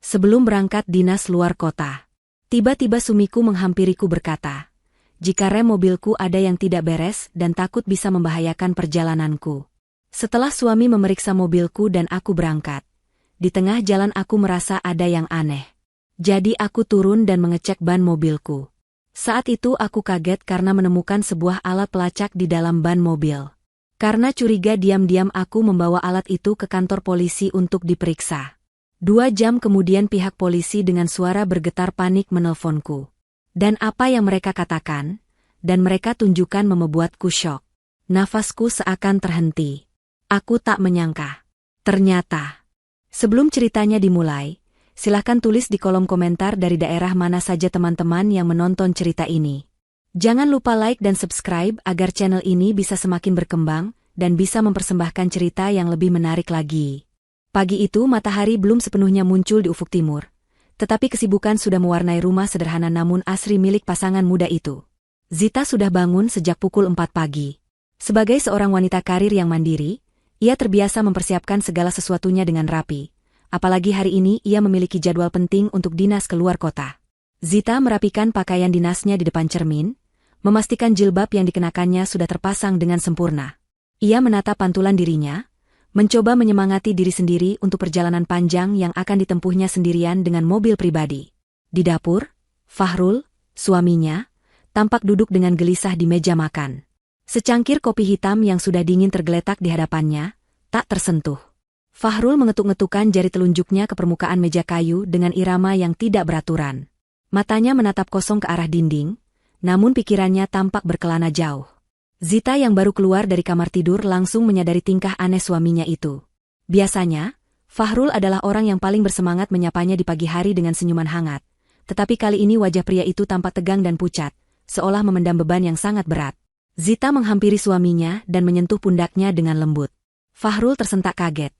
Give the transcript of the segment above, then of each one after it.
sebelum berangkat dinas luar kota. Tiba-tiba suamiku menghampiriku berkata, jika rem mobilku ada yang tidak beres dan takut bisa membahayakan perjalananku. Setelah suami memeriksa mobilku dan aku berangkat, di tengah jalan aku merasa ada yang aneh. Jadi aku turun dan mengecek ban mobilku. Saat itu aku kaget karena menemukan sebuah alat pelacak di dalam ban mobil. Karena curiga diam-diam aku membawa alat itu ke kantor polisi untuk diperiksa. 2 jam kemudian pihak polisi dengan suara bergetar panik menelponku. Dan apa yang mereka katakan, dan mereka tunjukkan membuatku syok. Nafasku seakan terhenti. Aku tak menyangka. Ternyata. Sebelum ceritanya dimulai, silahkan tulis di kolom komentar dari daerah mana saja teman-teman yang menonton cerita ini. Jangan lupa like dan subscribe agar channel ini bisa semakin berkembang dan bisa mempersembahkan cerita yang lebih menarik lagi. Pagi itu matahari belum sepenuhnya muncul di ufuk timur, tetapi kesibukan sudah mewarnai rumah sederhana namun asri milik pasangan muda itu. Zita sudah bangun sejak pukul 4 pagi. Sebagai seorang wanita karir yang mandiri, ia terbiasa mempersiapkan segala sesuatunya dengan rapi. Apalagi hari ini ia memiliki jadwal penting untuk dinas keluar kota. Zita merapikan pakaian dinasnya di depan cermin, memastikan jilbab yang dikenakannya sudah terpasang dengan sempurna. Ia menata pantulan dirinya, mencoba menyemangati diri sendiri untuk perjalanan panjang yang akan ditempuhnya sendirian dengan mobil pribadi. Di dapur, Fahrul, suaminya, tampak duduk dengan gelisah di meja makan. Secangkir kopi hitam yang sudah dingin tergeletak di hadapannya, tak tersentuh. Fahrul mengetuk-ngetukkan jari telunjuknya ke permukaan meja kayu dengan irama yang tidak beraturan. Matanya menatap kosong ke arah dinding, namun pikirannya tampak berkelana jauh. Zita yang baru keluar dari kamar tidur langsung menyadari tingkah aneh suaminya itu. Biasanya, Fahrul adalah orang yang paling bersemangat menyapanya di pagi hari dengan senyuman hangat. Tetapi kali ini wajah pria itu tampak tegang dan pucat, seolah memendam beban yang sangat berat. Zita menghampiri suaminya dan menyentuh pundaknya dengan lembut. Fahrul tersentak kaget,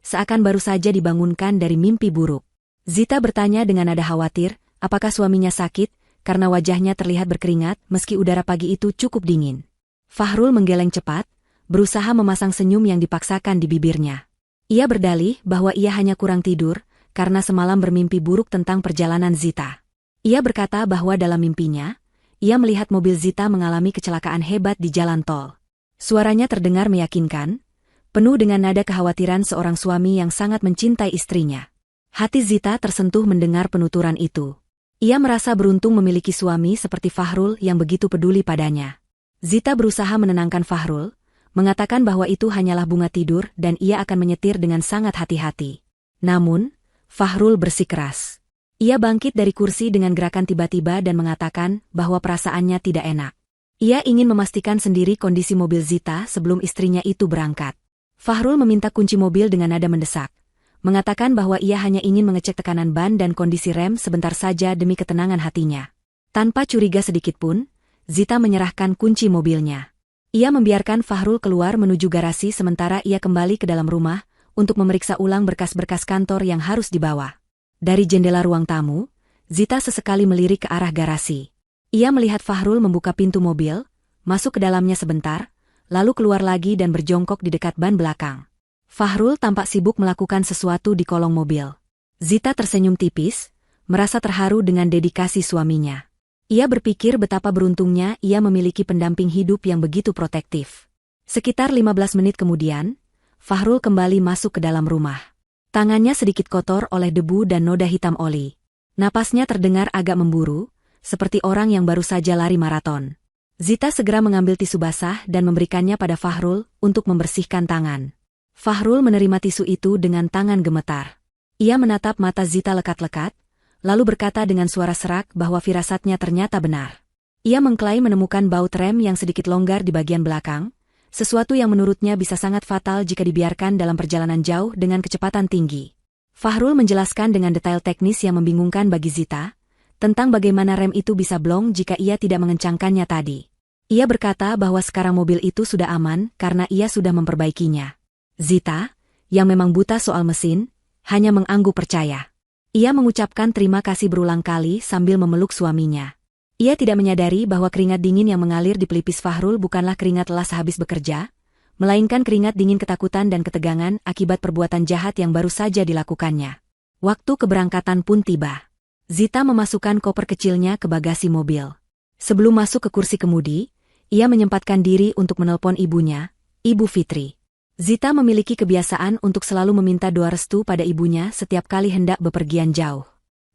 seakan baru saja dibangunkan dari mimpi buruk. Zita bertanya dengan nada khawatir, apakah suaminya sakit, karena wajahnya terlihat berkeringat meski udara pagi itu cukup dingin. Fahrul menggeleng cepat, berusaha memasang senyum yang dipaksakan di bibirnya. Ia berdalih bahwa ia hanya kurang tidur, karena semalam bermimpi buruk tentang perjalanan Zita. Ia berkata bahwa dalam mimpinya, ia melihat mobil Zita mengalami kecelakaan hebat di jalan tol. Suaranya terdengar meyakinkan, penuh dengan nada kekhawatiran seorang suami yang sangat mencintai istrinya. Hati Zita tersentuh mendengar penuturan itu. Ia merasa beruntung memiliki suami seperti Fahrul yang begitu peduli padanya. Zita berusaha menenangkan Fahrul, mengatakan bahwa itu hanyalah bunga tidur dan ia akan menyetir dengan sangat hati-hati. Namun, Fahrul bersikeras. Ia bangkit dari kursi dengan gerakan tiba-tiba dan mengatakan bahwa perasaannya tidak enak. Ia ingin memastikan sendiri kondisi mobil Zita sebelum istrinya itu berangkat. Fahrul meminta kunci mobil dengan nada mendesak, mengatakan bahwa ia hanya ingin mengecek tekanan ban dan kondisi rem sebentar saja demi ketenangan hatinya. Tanpa curiga sedikitpun, Zita menyerahkan kunci mobilnya. Ia membiarkan Fahrul keluar menuju garasi sementara ia kembali ke dalam rumah untuk memeriksa ulang berkas-berkas kantor yang harus dibawa. Dari jendela ruang tamu, Zita sesekali melirik ke arah garasi. Ia melihat Fahrul membuka pintu mobil, masuk ke dalamnya sebentar, lalu keluar lagi dan berjongkok di dekat ban belakang. Fahrul tampak sibuk melakukan sesuatu di kolong mobil. Zita tersenyum tipis, merasa terharu dengan dedikasi suaminya. Ia berpikir betapa beruntungnya ia memiliki pendamping hidup yang begitu protektif. Sekitar 15 menit kemudian, Fahrul kembali masuk ke dalam rumah. Tangannya sedikit kotor oleh debu dan noda hitam oli. Napasnya terdengar agak memburu, seperti orang yang baru saja lari maraton. Zita segera mengambil tisu basah dan memberikannya pada Fahrul untuk membersihkan tangan. Fahrul menerima tisu itu dengan tangan gemetar. Ia menatap mata Zita lekat-lekat, lalu berkata dengan suara serak bahwa firasatnya ternyata benar. Ia mengklaim menemukan baut rem yang sedikit longgar di bagian belakang, sesuatu yang menurutnya bisa sangat fatal jika dibiarkan dalam perjalanan jauh dengan kecepatan tinggi. Fahrul menjelaskan dengan detail teknis yang membingungkan bagi Zita, tentang bagaimana rem itu bisa blong jika ia tidak mengencangkannya tadi. Ia berkata bahwa sekarang mobil itu sudah aman karena ia sudah memperbaikinya. Zita, yang memang buta soal mesin, hanya mengangguk percaya. Ia mengucapkan terima kasih berulang kali sambil memeluk suaminya. Ia tidak menyadari bahwa keringat dingin yang mengalir di pelipis Fahrul bukanlah keringat lelah sehabis bekerja, melainkan keringat dingin ketakutan dan ketegangan akibat perbuatan jahat yang baru saja dilakukannya. Waktu keberangkatan pun tiba. Zita memasukkan koper kecilnya ke bagasi mobil. Sebelum masuk ke kursi kemudi, ia menyempatkan diri untuk menelpon ibunya, Ibu Fitri. Zita memiliki kebiasaan untuk selalu meminta doa restu pada ibunya setiap kali hendak bepergian jauh.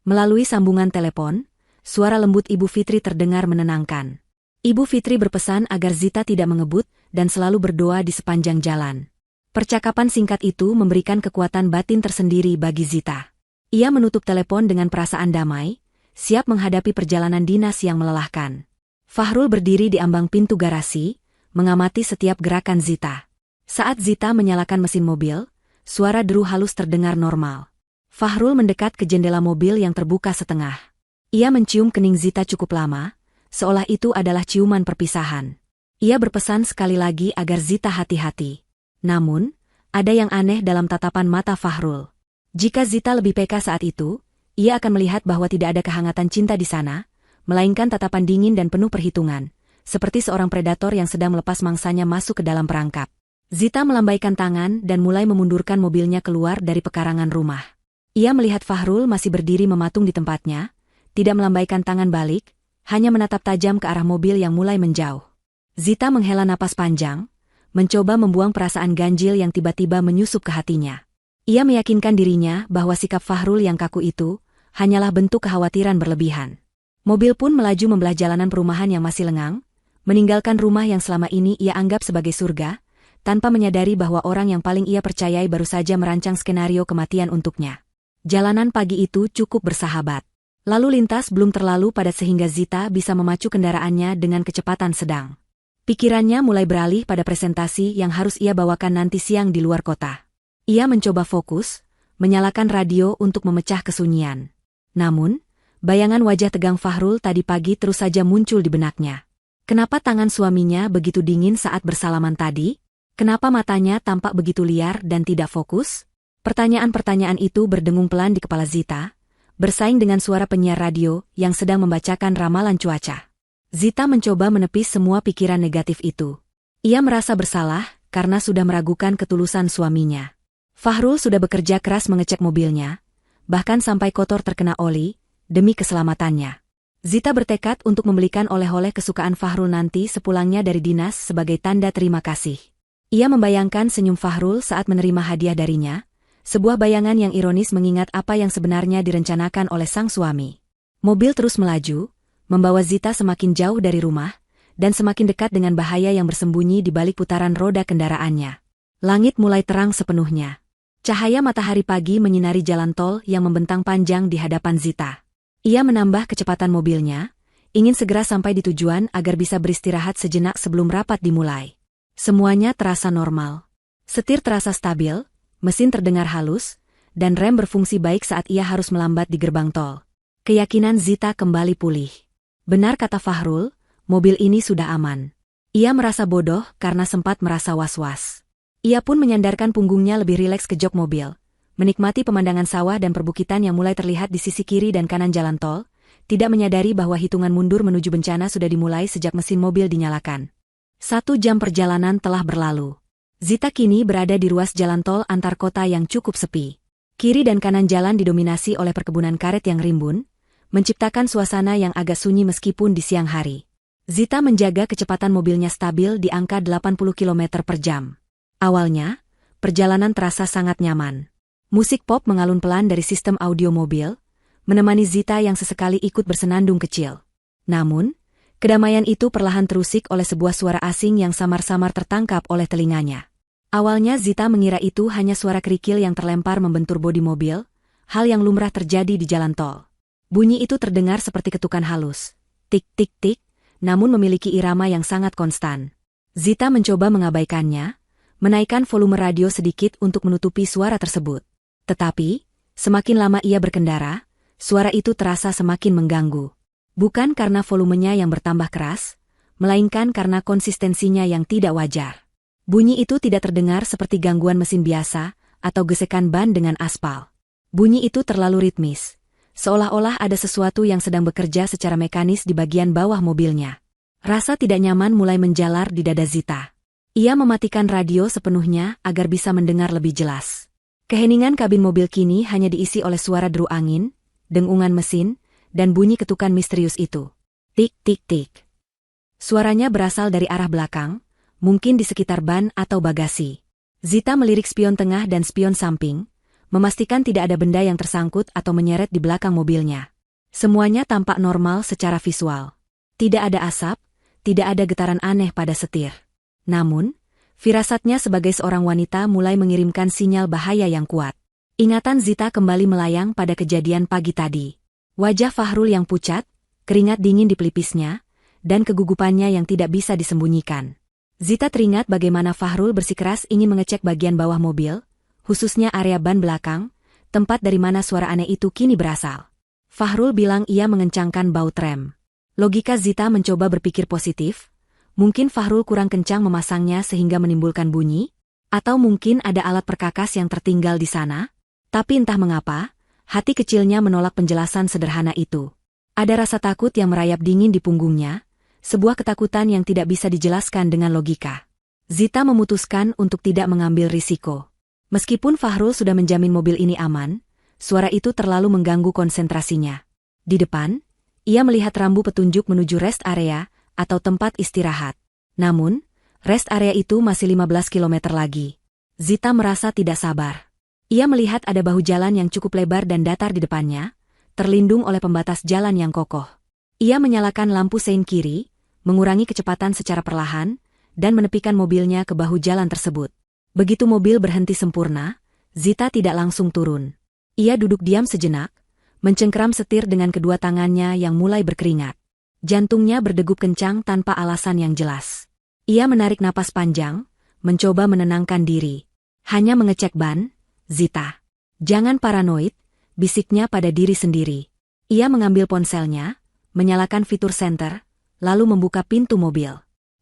Melalui sambungan telepon, suara lembut Ibu Fitri terdengar menenangkan. Ibu Fitri berpesan agar Zita tidak mengebut dan selalu berdoa di sepanjang jalan. Percakapan singkat itu memberikan kekuatan batin tersendiri bagi Zita. Ia menutup telepon dengan perasaan damai, siap menghadapi perjalanan dinas yang melelahkan. Fahrul berdiri di ambang pintu garasi, mengamati setiap gerakan Zita. Saat Zita menyalakan mesin mobil, suara deru halus terdengar normal. Fahrul mendekat ke jendela mobil yang terbuka setengah. Ia mencium kening Zita cukup lama, seolah itu adalah ciuman perpisahan. Ia berpesan sekali lagi agar Zita hati-hati. Namun, ada yang aneh dalam tatapan mata Fahrul. Jika Zita lebih peka saat itu, ia akan melihat bahwa tidak ada kehangatan cinta di sana, melainkan tatapan dingin dan penuh perhitungan, seperti seorang predator yang sedang melepas mangsanya masuk ke dalam perangkap. Zita melambaikan tangan dan mulai memundurkan mobilnya keluar dari pekarangan rumah. Ia melihat Fahrul masih berdiri mematung di tempatnya, tidak melambaikan tangan balik, hanya menatap tajam ke arah mobil yang mulai menjauh. Zita menghela napas panjang, mencoba membuang perasaan ganjil yang tiba-tiba menyusup ke hatinya. Ia meyakinkan dirinya bahwa sikap Fahrul yang kaku itu hanyalah bentuk kekhawatiran berlebihan. Mobil pun melaju membelah jalanan perumahan yang masih lengang, meninggalkan rumah yang selama ini ia anggap sebagai surga, tanpa menyadari bahwa orang yang paling ia percayai baru saja merancang skenario kematian untuknya. Jalanan pagi itu cukup bersahabat. Lalu lintas belum terlalu padat sehingga Zita bisa memacu kendaraannya dengan kecepatan sedang. Pikirannya mulai beralih pada presentasi yang harus ia bawakan nanti siang di luar kota. Ia mencoba fokus, menyalakan radio untuk memecah kesunyian. Namun, bayangan wajah tegang Fahrul tadi pagi terus saja muncul di benaknya. Kenapa tangan suaminya begitu dingin saat bersalaman tadi? Kenapa matanya tampak begitu liar dan tidak fokus? Pertanyaan-pertanyaan itu berdengung pelan di kepala Zita, bersaing dengan suara penyiar radio yang sedang membacakan ramalan cuaca. Zita mencoba menepis semua pikiran negatif itu. Ia merasa bersalah karena sudah meragukan ketulusan suaminya. Fahrul sudah bekerja keras mengecek mobilnya, bahkan sampai kotor terkena oli, demi keselamatannya. Zita bertekad untuk membelikan oleh-oleh kesukaan Fahrul nanti sepulangnya dari dinas sebagai tanda terima kasih. Ia membayangkan senyum Fahrul saat menerima hadiah darinya, sebuah bayangan yang ironis mengingat apa yang sebenarnya direncanakan oleh sang suami. Mobil terus melaju, membawa Zita semakin jauh dari rumah, dan semakin dekat dengan bahaya yang bersembunyi di balik putaran roda kendaraannya. Langit mulai terang sepenuhnya. Cahaya matahari pagi menyinari jalan tol yang membentang panjang di hadapan Zita. Ia menambah kecepatan mobilnya, ingin segera sampai di tujuan agar bisa beristirahat sejenak sebelum rapat dimulai. Semuanya terasa normal. Setir terasa stabil, mesin terdengar halus, dan rem berfungsi baik saat ia harus melambat di gerbang tol. Keyakinan Zita kembali pulih. Benar kata Fahrul, mobil ini sudah aman. Ia merasa bodoh karena sempat merasa was-was. Ia pun menyandarkan punggungnya lebih rileks ke jok mobil, menikmati pemandangan sawah dan perbukitan yang mulai terlihat di sisi kiri dan kanan jalan tol, tidak menyadari bahwa hitungan mundur menuju bencana sudah dimulai sejak mesin mobil dinyalakan. 1 jam perjalanan telah berlalu. Zita kini berada di ruas jalan tol antar kota yang cukup sepi. Kiri dan kanan jalan didominasi oleh perkebunan karet yang rimbun, menciptakan suasana yang agak sunyi meskipun di siang hari. Zita menjaga kecepatan mobilnya stabil di angka 80 km per jam. Awalnya, perjalanan terasa sangat nyaman. Musik pop mengalun pelan dari sistem audio mobil, menemani Zita yang sesekali ikut bersenandung kecil. Namun, kedamaian itu perlahan terusik oleh sebuah suara asing yang samar-samar tertangkap oleh telinganya. Awalnya Zita mengira itu hanya suara kerikil yang terlempar membentur bodi mobil, hal yang lumrah terjadi di jalan tol. Bunyi itu terdengar seperti ketukan halus. Tik-tik-tik, namun memiliki irama yang sangat konstan. Zita mencoba mengabaikannya, menaikkan volume radio sedikit untuk menutupi suara tersebut. Tetapi, semakin lama ia berkendara, suara itu terasa semakin mengganggu. Bukan karena volumenya yang bertambah keras, melainkan karena konsistensinya yang tidak wajar. Bunyi itu tidak terdengar seperti gangguan mesin biasa atau gesekan ban dengan aspal. Bunyi itu terlalu ritmis, seolah-olah ada sesuatu yang sedang bekerja secara mekanis di bagian bawah mobilnya. Rasa tidak nyaman mulai menjalar di dada Zita. Ia mematikan radio sepenuhnya agar bisa mendengar lebih jelas. Keheningan kabin mobil kini hanya diisi oleh suara deru angin, dengungan mesin, dan bunyi ketukan misterius itu. Tik tik tik. Suaranya berasal dari arah belakang, mungkin di sekitar ban atau bagasi. Zita melirik spion tengah dan spion samping, memastikan tidak ada benda yang tersangkut atau menyeret di belakang mobilnya. Semuanya tampak normal secara visual. Tidak ada asap, tidak ada getaran aneh pada setir. Namun, firasatnya sebagai seorang wanita mulai mengirimkan sinyal bahaya yang kuat. Ingatan Zita kembali melayang pada kejadian pagi tadi. Wajah Fahrul yang pucat, keringat dingin di pelipisnya, dan kegugupannya yang tidak bisa disembunyikan. Zita teringat bagaimana Fahrul bersikeras ingin mengecek bagian bawah mobil, khususnya area ban belakang, tempat dari mana suara aneh itu kini berasal. Fahrul bilang ia mengencangkan baut rem. Logika Zita mencoba berpikir positif, mungkin Fahrul kurang kencang memasangnya sehingga menimbulkan bunyi, atau mungkin ada alat perkakas yang tertinggal di sana. Tapi entah mengapa, hati kecilnya menolak penjelasan sederhana itu. Ada rasa takut yang merayap dingin di punggungnya, sebuah ketakutan yang tidak bisa dijelaskan dengan logika. Zita memutuskan untuk tidak mengambil risiko. Meskipun Fahrul sudah menjamin mobil ini aman, suara itu terlalu mengganggu konsentrasinya. Di depan, ia melihat rambu petunjuk menuju rest area atau tempat istirahat. Namun, rest area itu masih 15 km lagi. Zita merasa tidak sabar. Ia melihat ada bahu jalan yang cukup lebar dan datar di depannya, terlindung oleh pembatas jalan yang kokoh. Ia menyalakan lampu sein kiri, mengurangi kecepatan secara perlahan, dan menepikan mobilnya ke bahu jalan tersebut. Begitu mobil berhenti sempurna, Zita tidak langsung turun. Ia duduk diam sejenak, mencengkeram setir dengan kedua tangannya yang mulai berkeringat. Jantungnya berdegup kencang tanpa alasan yang jelas. Ia menarik napas panjang, mencoba menenangkan diri. Hanya mengecek ban, Zita. Jangan paranoid, bisiknya pada diri sendiri. Ia mengambil ponselnya, menyalakan fitur senter, lalu membuka pintu mobil.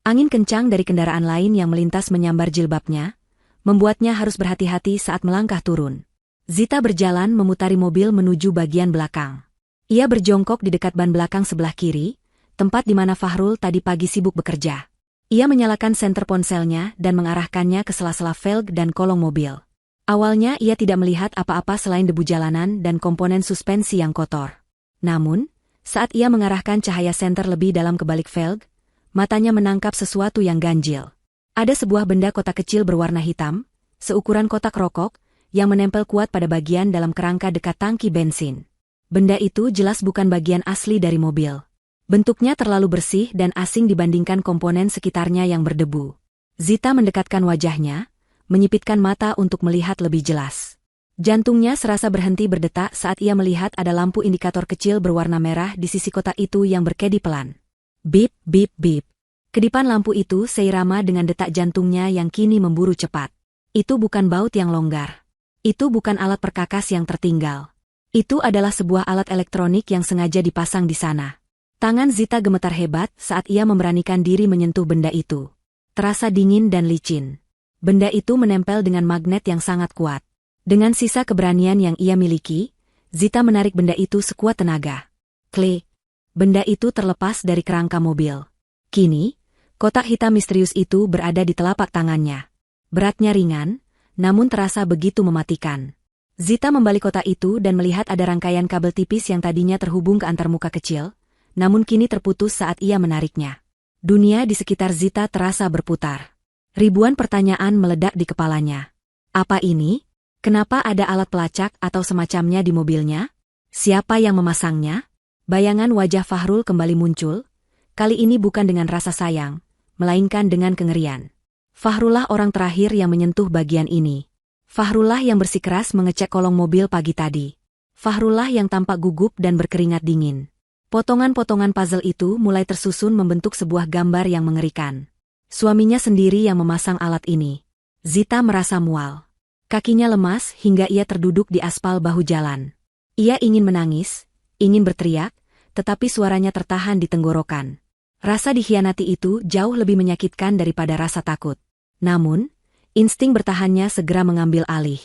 Angin kencang dari kendaraan lain yang melintas menyambar jilbabnya, membuatnya harus berhati-hati saat melangkah turun. Zita berjalan memutari mobil menuju bagian belakang. Ia berjongkok di dekat ban belakang sebelah kiri, tempat di mana Fahrul tadi pagi sibuk bekerja. Ia menyalakan senter ponselnya dan mengarahkannya ke sela-sela velg dan kolong mobil. Awalnya ia tidak melihat apa-apa selain debu jalanan dan komponen suspensi yang kotor. Namun, saat ia mengarahkan cahaya senter lebih dalam ke balik velg, matanya menangkap sesuatu yang ganjil. Ada sebuah benda kotak kecil berwarna hitam, seukuran kotak rokok, yang menempel kuat pada bagian dalam kerangka dekat tangki bensin. Benda itu jelas bukan bagian asli dari mobil. Bentuknya terlalu bersih dan asing dibandingkan komponen sekitarnya yang berdebu. Zita mendekatkan wajahnya, menyipitkan mata untuk melihat lebih jelas. Jantungnya serasa berhenti berdetak saat ia melihat ada lampu indikator kecil berwarna merah di sisi kotak itu yang berkedi pelan. Bip, bip, bip. Kedipan lampu itu seirama dengan detak jantungnya yang kini memburu cepat. Itu bukan baut yang longgar. Itu bukan alat perkakas yang tertinggal. Itu adalah sebuah alat elektronik yang sengaja dipasang di sana. Tangan Zita gemetar hebat saat ia memberanikan diri menyentuh benda itu. Terasa dingin dan licin. Benda itu menempel dengan magnet yang sangat kuat. Dengan sisa keberanian yang ia miliki, Zita menarik benda itu sekuat tenaga. Klik. Benda itu terlepas dari kerangka mobil. Kini, kotak hitam misterius itu berada di telapak tangannya. Beratnya ringan, namun terasa begitu mematikan. Zita membalik kotak itu dan melihat ada rangkaian kabel tipis yang tadinya terhubung ke antarmuka kecil, namun kini terputus saat ia menariknya. Dunia di sekitar Zita terasa berputar. Ribuan pertanyaan meledak di kepalanya. Apa ini? Kenapa ada alat pelacak atau semacamnya di mobilnya? Siapa yang memasangnya? Bayangan wajah Fahrul kembali muncul, kali ini bukan dengan rasa sayang, melainkan dengan kengerian. Fahrullah orang terakhir yang menyentuh bagian ini. Fahrullah yang bersikeras mengecek kolong mobil pagi tadi. Fahrullah yang tampak gugup dan berkeringat dingin. Potongan-potongan puzzle itu mulai tersusun membentuk sebuah gambar yang mengerikan. Suaminya sendiri yang memasang alat ini. Zita merasa mual. Kakinya lemas hingga ia terduduk di aspal bahu jalan. Ia ingin menangis, ingin berteriak, tetapi suaranya tertahan di tenggorokan. Rasa dikhianati itu jauh lebih menyakitkan daripada rasa takut. Namun, insting bertahannya segera mengambil alih.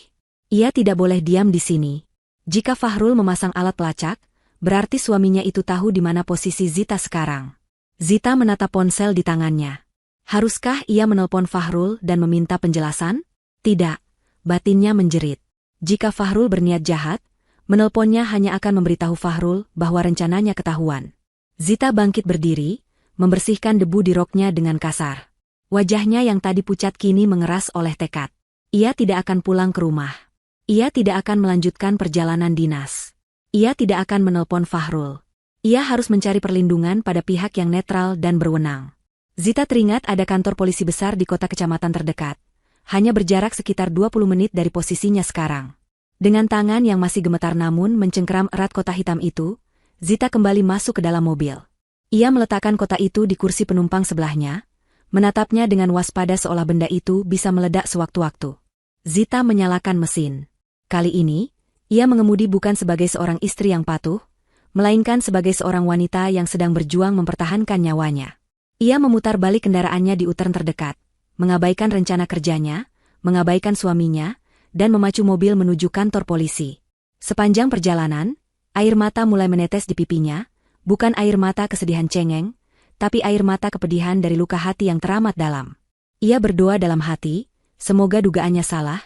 Ia tidak boleh diam di sini. Jika Fahrul memasang alat pelacak, berarti suaminya itu tahu di mana posisi Zita sekarang. Zita menatap ponsel di tangannya. Haruskah ia menelpon Fahrul dan meminta penjelasan? Tidak, batinnya menjerit. Jika Fahrul berniat jahat, menelponnya hanya akan memberitahu Fahrul bahwa rencananya ketahuan. Zita bangkit berdiri, membersihkan debu di roknya dengan kasar. Wajahnya yang tadi pucat kini mengeras oleh tekad. Ia tidak akan pulang ke rumah. Ia tidak akan melanjutkan perjalanan dinas. Ia tidak akan menelpon Fahrul. Ia harus mencari perlindungan pada pihak yang netral dan berwenang. Zita teringat ada kantor polisi besar di kota kecamatan terdekat. Hanya berjarak sekitar 20 menit dari posisinya sekarang. Dengan tangan yang masih gemetar namun mencengkeram erat kotak hitam itu, Zita kembali masuk ke dalam mobil. Ia meletakkan kotak itu di kursi penumpang sebelahnya, menatapnya dengan waspada seolah benda itu bisa meledak sewaktu-waktu. Zita menyalakan mesin. Kali ini, ia mengemudi bukan sebagai seorang istri yang patuh, melainkan sebagai seorang wanita yang sedang berjuang mempertahankan nyawanya. Ia memutar balik kendaraannya di U-turn terdekat, mengabaikan rencana kerjanya, mengabaikan suaminya, dan memacu mobil menuju kantor polisi. Sepanjang perjalanan, air mata mulai menetes di pipinya, bukan air mata kesedihan cengeng, tapi air mata kepedihan dari luka hati yang teramat dalam. Ia berdoa dalam hati, semoga dugaannya salah,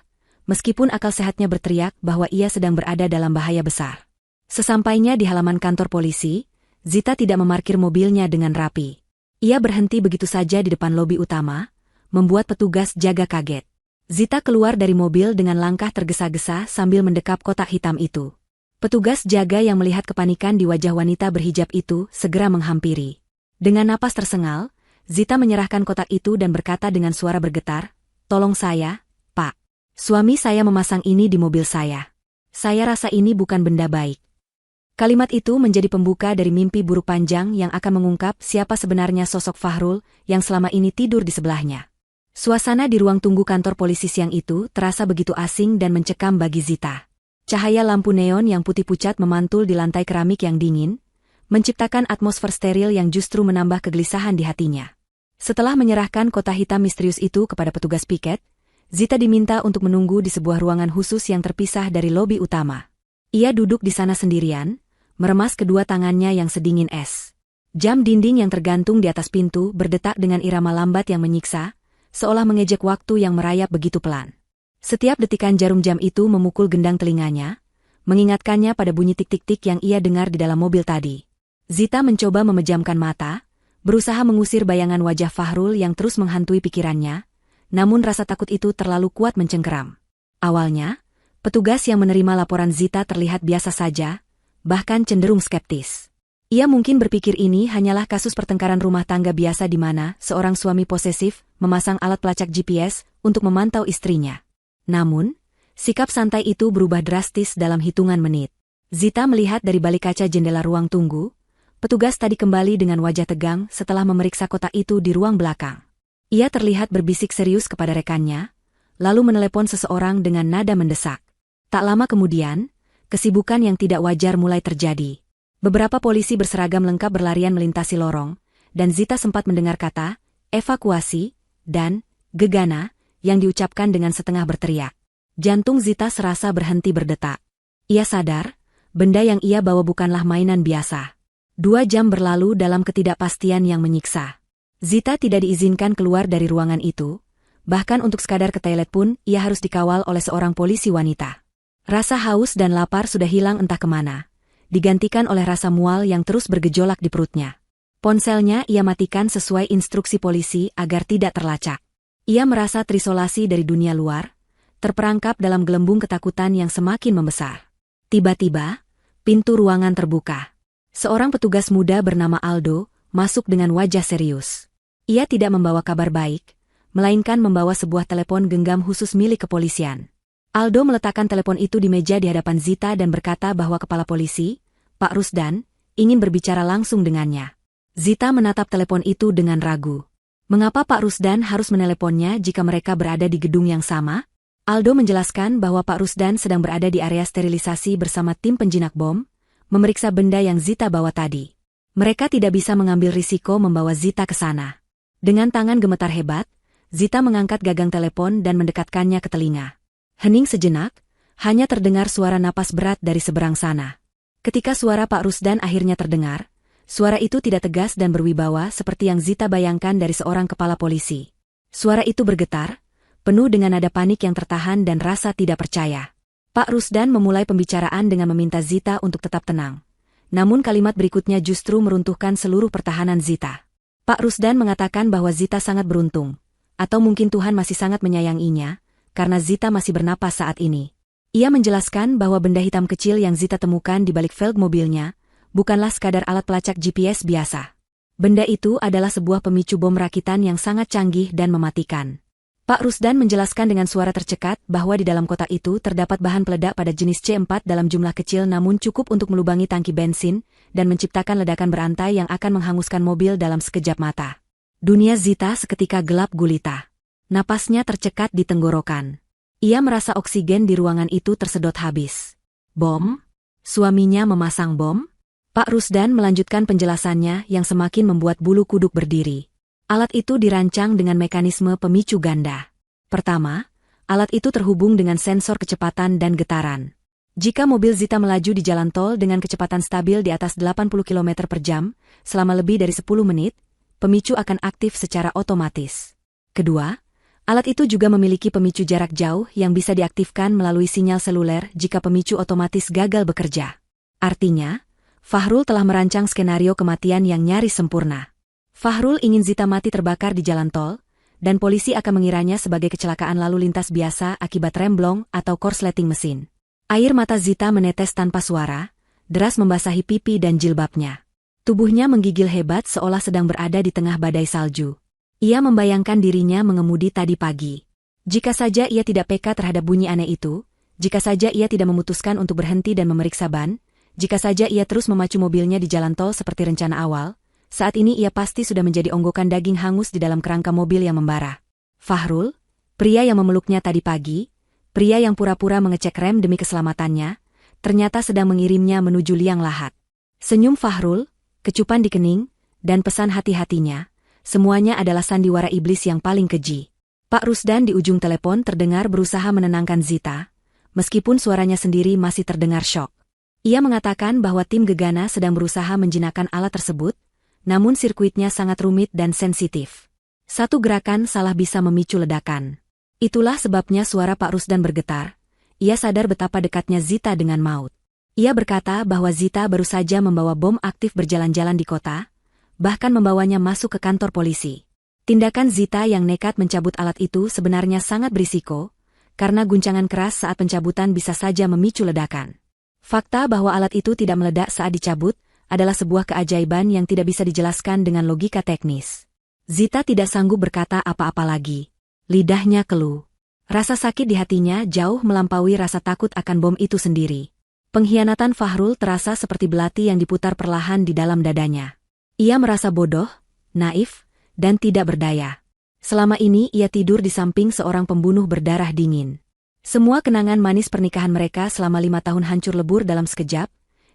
meskipun akal sehatnya berteriak bahwa ia sedang berada dalam bahaya besar. Sesampainya di halaman kantor polisi, Zita tidak memarkir mobilnya dengan rapi. Ia berhenti begitu saja di depan lobi utama, membuat petugas jaga kaget. Zita keluar dari mobil dengan langkah tergesa-gesa sambil mendekap kotak hitam itu. Petugas jaga yang melihat kepanikan di wajah wanita berhijab itu segera menghampiri. Dengan napas tersengal, Zita menyerahkan kotak itu dan berkata dengan suara bergetar, "Tolong saya, Pak. Suami saya memasang ini di mobil saya. Saya rasa ini bukan benda baik." Kalimat itu menjadi pembuka dari mimpi buruk panjang yang akan mengungkap siapa sebenarnya sosok Fahrul yang selama ini tidur di sebelahnya. Suasana di ruang tunggu kantor polisi siang itu terasa begitu asing dan mencekam bagi Zita. Cahaya lampu neon yang putih pucat memantul di lantai keramik yang dingin, menciptakan atmosfer steril yang justru menambah kegelisahan di hatinya. Setelah menyerahkan kotak hitam misterius itu kepada petugas piket, Zita diminta untuk menunggu di sebuah ruangan khusus yang terpisah dari lobi utama. Ia duduk di sana sendirian, meremas kedua tangannya yang sedingin es. Jam dinding yang tergantung di atas pintu berdetak dengan irama lambat yang menyiksa, seolah mengejek waktu yang merayap begitu pelan. Setiap detikan jarum jam itu memukul gendang telinganya, mengingatkannya pada bunyi tik-tik-tik yang ia dengar di dalam mobil tadi. Zita mencoba memejamkan mata, berusaha mengusir bayangan wajah Fahrul yang terus menghantui pikirannya, namun rasa takut itu terlalu kuat mencengkeram. Awalnya, petugas yang menerima laporan Zita terlihat biasa saja, bahkan cenderung skeptis. Ia mungkin berpikir ini hanyalah kasus pertengkaran rumah tangga biasa di mana seorang suami posesif memasang alat pelacak GPS untuk memantau istrinya. Namun, sikap santai itu berubah drastis dalam hitungan menit. Zita melihat dari balik kaca jendela ruang tunggu, petugas tadi kembali dengan wajah tegang setelah memeriksa kotak itu di ruang belakang. Ia terlihat berbisik serius kepada rekannya, lalu menelepon seseorang dengan nada mendesak. Tak lama kemudian, kesibukan yang tidak wajar mulai terjadi. Beberapa polisi berseragam lengkap berlarian melintasi lorong, dan Zita sempat mendengar kata, evakuasi, dan gegana, yang diucapkan dengan setengah berteriak. Jantung Zita serasa berhenti berdetak. Ia sadar, benda yang ia bawa bukanlah mainan biasa. 2 jam berlalu dalam ketidakpastian yang menyiksa. Zita tidak diizinkan keluar dari ruangan itu, bahkan untuk sekadar ke toilet pun ia harus dikawal oleh seorang polisi wanita. Rasa haus dan lapar sudah hilang entah kemana, digantikan oleh rasa mual yang terus bergejolak di perutnya. Ponselnya ia matikan sesuai instruksi polisi agar tidak terlacak. Ia merasa terisolasi dari dunia luar, terperangkap dalam gelembung ketakutan yang semakin membesar. Tiba-tiba, pintu ruangan terbuka. Seorang petugas muda bernama Aldo masuk dengan wajah serius. Ia tidak membawa kabar baik, melainkan membawa sebuah telepon genggam khusus milik kepolisian. Aldo meletakkan telepon itu di meja di hadapan Zita dan berkata bahwa kepala polisi, Pak Rusdan, ingin berbicara langsung dengannya. Zita menatap telepon itu dengan ragu. Mengapa Pak Rusdan harus meneleponnya jika mereka berada di gedung yang sama? Aldo menjelaskan bahwa Pak Rusdan sedang berada di area sterilisasi bersama tim penjinak bom, memeriksa benda yang Zita bawa tadi. Mereka tidak bisa mengambil risiko membawa Zita ke sana. Dengan tangan gemetar hebat, Zita mengangkat gagang telepon dan mendekatkannya ke telinga. Hening sejenak, hanya terdengar suara napas berat dari seberang sana. Ketika suara Pak Rusdan akhirnya terdengar, suara itu tidak tegas dan berwibawa seperti yang Zita bayangkan dari seorang kepala polisi. Suara itu bergetar, penuh dengan nada panik yang tertahan dan rasa tidak percaya. Pak Rusdan memulai pembicaraan dengan meminta Zita untuk tetap tenang. Namun kalimat berikutnya justru meruntuhkan seluruh pertahanan Zita. Pak Rusdan mengatakan bahwa Zita sangat beruntung. Atau mungkin Tuhan masih sangat menyayanginya, karena Zita masih bernapas saat ini. Ia menjelaskan bahwa benda hitam kecil yang Zita temukan di balik velg mobilnya, bukanlah sekadar alat pelacak GPS biasa. Benda itu adalah sebuah pemicu bom rakitan yang sangat canggih dan mematikan. Pak Rusdan menjelaskan dengan suara tercekat bahwa di dalam kotak itu terdapat bahan peledak pada jenis C4 dalam jumlah kecil namun cukup untuk melubangi tangki bensin dan menciptakan ledakan berantai yang akan menghanguskan mobil dalam sekejap mata. Dunia Zita seketika gelap gulita. Napasnya tercekat di tenggorokan. Ia merasa oksigen di ruangan itu tersedot habis. Bom? Suaminya memasang bom? Pak Rusdan melanjutkan penjelasannya yang semakin membuat bulu kuduk berdiri. Alat itu dirancang dengan mekanisme pemicu ganda. Pertama, alat itu terhubung dengan sensor kecepatan dan getaran. Jika mobil Zita melaju di jalan tol dengan kecepatan stabil di atas 80 km per jam, selama lebih dari 10 menit, pemicu akan aktif secara otomatis. Kedua, alat itu juga memiliki pemicu jarak jauh yang bisa diaktifkan melalui sinyal seluler jika pemicu otomatis gagal bekerja. Artinya, Fahrul telah merancang skenario kematian yang nyaris sempurna. Fahrul ingin Zita mati terbakar di jalan tol, dan polisi akan mengiranya sebagai kecelakaan lalu lintas biasa akibat remblong atau korsleting mesin. Air mata Zita menetes tanpa suara, deras membasahi pipi dan jilbabnya. Tubuhnya menggigil hebat seolah sedang berada di tengah badai salju. Ia membayangkan dirinya mengemudi tadi pagi. Jika saja ia tidak peka terhadap bunyi aneh itu, jika saja ia tidak memutuskan untuk berhenti dan memeriksa ban, jika saja ia terus memacu mobilnya di jalan tol seperti rencana awal, saat ini ia pasti sudah menjadi onggokan daging hangus di dalam kerangka mobil yang membara. Fahrul, pria yang memeluknya tadi pagi, pria yang pura-pura mengecek rem demi keselamatannya, ternyata sedang mengirimnya menuju liang lahat. Senyum Fahrul, kecupan di kening, dan pesan hati-hatinya, semuanya adalah sandiwara iblis yang paling keji. Pak Rusdan di ujung telepon terdengar berusaha menenangkan Zita, meskipun suaranya sendiri masih terdengar syok. Ia mengatakan bahwa tim gegana sedang berusaha menjinakkan alat tersebut, namun sirkuitnya sangat rumit dan sensitif. Satu gerakan salah bisa memicu ledakan. Itulah sebabnya suara Pak Rusdan bergetar. Ia sadar betapa dekatnya Zita dengan maut. Ia berkata bahwa Zita baru saja membawa bom aktif berjalan-jalan di kota, bahkan membawanya masuk ke kantor polisi. Tindakan Zita yang nekat mencabut alat itu sebenarnya sangat berisiko, karena guncangan keras saat pencabutan bisa saja memicu ledakan. Fakta bahwa alat itu tidak meledak saat dicabut adalah sebuah keajaiban yang tidak bisa dijelaskan dengan logika teknis. Zita tidak sanggup berkata apa-apa lagi. Lidahnya keluh. Rasa sakit di hatinya jauh melampaui rasa takut akan bom itu sendiri. Pengkhianatan Fahrul terasa seperti belati yang diputar perlahan di dalam dadanya. Ia merasa bodoh, naif, dan tidak berdaya. Selama ini ia tidur di samping seorang pembunuh berdarah dingin. Semua kenangan manis pernikahan mereka selama 5 tahun hancur lebur dalam sekejap,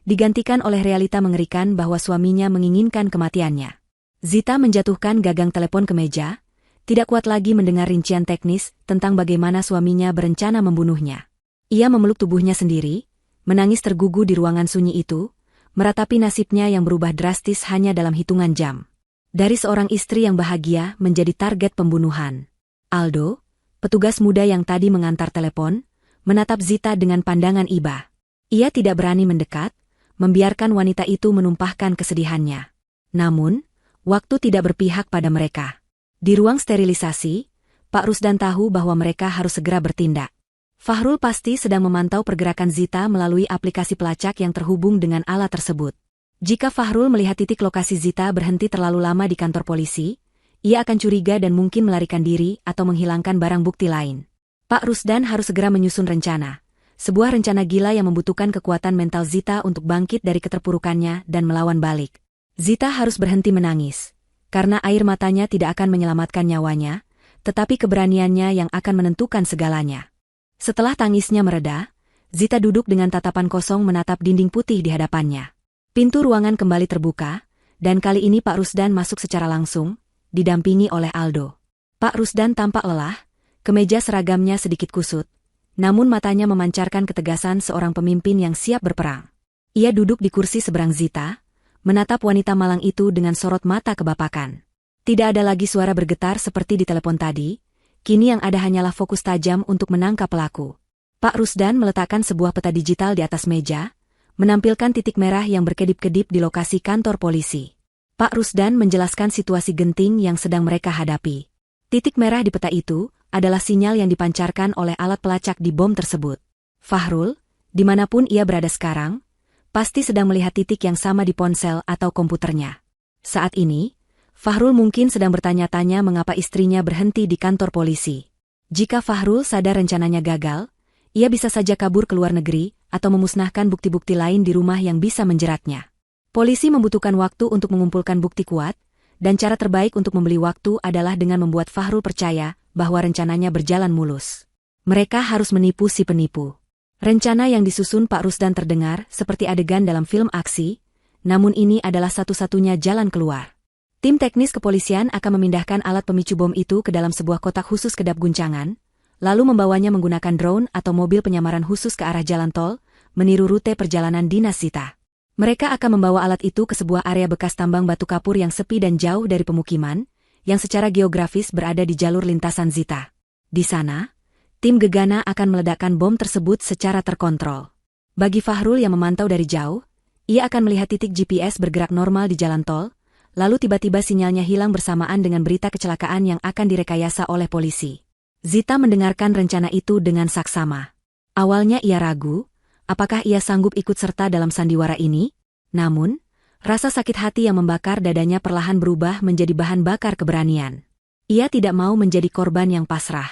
digantikan oleh realita mengerikan bahwa suaminya menginginkan kematiannya. Zita menjatuhkan gagang telepon ke meja, tidak kuat lagi mendengar rincian teknis tentang bagaimana suaminya berencana membunuhnya. Ia memeluk tubuhnya sendiri, menangis tergugu di ruangan sunyi itu, meratapi nasibnya yang berubah drastis hanya dalam hitungan jam. Dari seorang istri yang bahagia menjadi target pembunuhan. Aldo, petugas muda yang tadi mengantar telepon, menatap Zita dengan pandangan iba. Ia tidak berani mendekat, membiarkan wanita itu menumpahkan kesedihannya. Namun, waktu tidak berpihak pada mereka. Di ruang sterilisasi, Pak Rusdan tahu bahwa mereka harus segera bertindak. Fahrul pasti sedang memantau pergerakan Zita melalui aplikasi pelacak yang terhubung dengan alat tersebut. Jika Fahrul melihat titik lokasi Zita berhenti terlalu lama di kantor polisi, ia akan curiga dan mungkin melarikan diri atau menghilangkan barang bukti lain. Pak Rusdan harus segera menyusun rencana. Sebuah rencana gila yang membutuhkan kekuatan mental Zita untuk bangkit dari keterpurukannya dan melawan balik. Zita harus berhenti menangis, karena air matanya tidak akan menyelamatkan nyawanya, tetapi keberaniannya yang akan menentukan segalanya. Setelah tangisnya mereda, Zita duduk dengan tatapan kosong menatap dinding putih di hadapannya. Pintu ruangan kembali terbuka, dan kali ini Pak Rusdan masuk secara langsung, didampingi oleh Aldo. Pak Rusdan tampak lelah, kemeja seragamnya sedikit kusut, namun matanya memancarkan ketegasan seorang pemimpin yang siap berperang. Ia duduk di kursi seberang Zita, menatap wanita malang itu dengan sorot mata kebapakan. Tidak ada lagi suara bergetar seperti di telepon tadi, kini yang ada hanyalah fokus tajam untuk menangkap pelaku. Pak Rusdan meletakkan sebuah peta digital di atas meja, menampilkan titik merah yang berkedip-kedip di lokasi kantor polisi. Pak Rusdan menjelaskan situasi genting yang sedang mereka hadapi. Titik merah di peta itu adalah sinyal yang dipancarkan oleh alat pelacak di bom tersebut. Fahrul, dimanapun ia berada sekarang, pasti sedang melihat titik yang sama di ponsel atau komputernya. Saat ini, Fahrul mungkin sedang bertanya-tanya mengapa istrinya berhenti di kantor polisi. Jika Fahrul sadar rencananya gagal, ia bisa saja kabur ke luar negeri atau memusnahkan bukti-bukti lain di rumah yang bisa menjeratnya. Polisi membutuhkan waktu untuk mengumpulkan bukti kuat, dan cara terbaik untuk membeli waktu adalah dengan membuat Fahrul percaya bahwa rencananya berjalan mulus. Mereka harus menipu si penipu. Rencana yang disusun Pak Rusdan terdengar seperti adegan dalam film aksi, namun ini adalah satu-satunya jalan keluar. Tim teknis kepolisian akan memindahkan alat pemicu bom itu ke dalam sebuah kotak khusus kedap guncangan, lalu membawanya menggunakan drone atau mobil penyamaran khusus ke arah jalan tol, meniru rute perjalanan dinas Zita. Mereka akan membawa alat itu ke sebuah area bekas tambang batu kapur yang sepi dan jauh dari pemukiman, yang secara geografis berada di jalur lintasan Zita. Di sana, tim gegana akan meledakkan bom tersebut secara terkontrol. Bagi Fahrul yang memantau dari jauh, ia akan melihat titik GPS bergerak normal di jalan tol, lalu tiba-tiba sinyalnya hilang bersamaan dengan berita kecelakaan yang akan direkayasa oleh polisi. Zita mendengarkan rencana itu dengan saksama. Awalnya ia ragu, apakah ia sanggup ikut serta dalam sandiwara ini? Namun, rasa sakit hati yang membakar dadanya perlahan berubah menjadi bahan bakar keberanian. Ia tidak mau menjadi korban yang pasrah.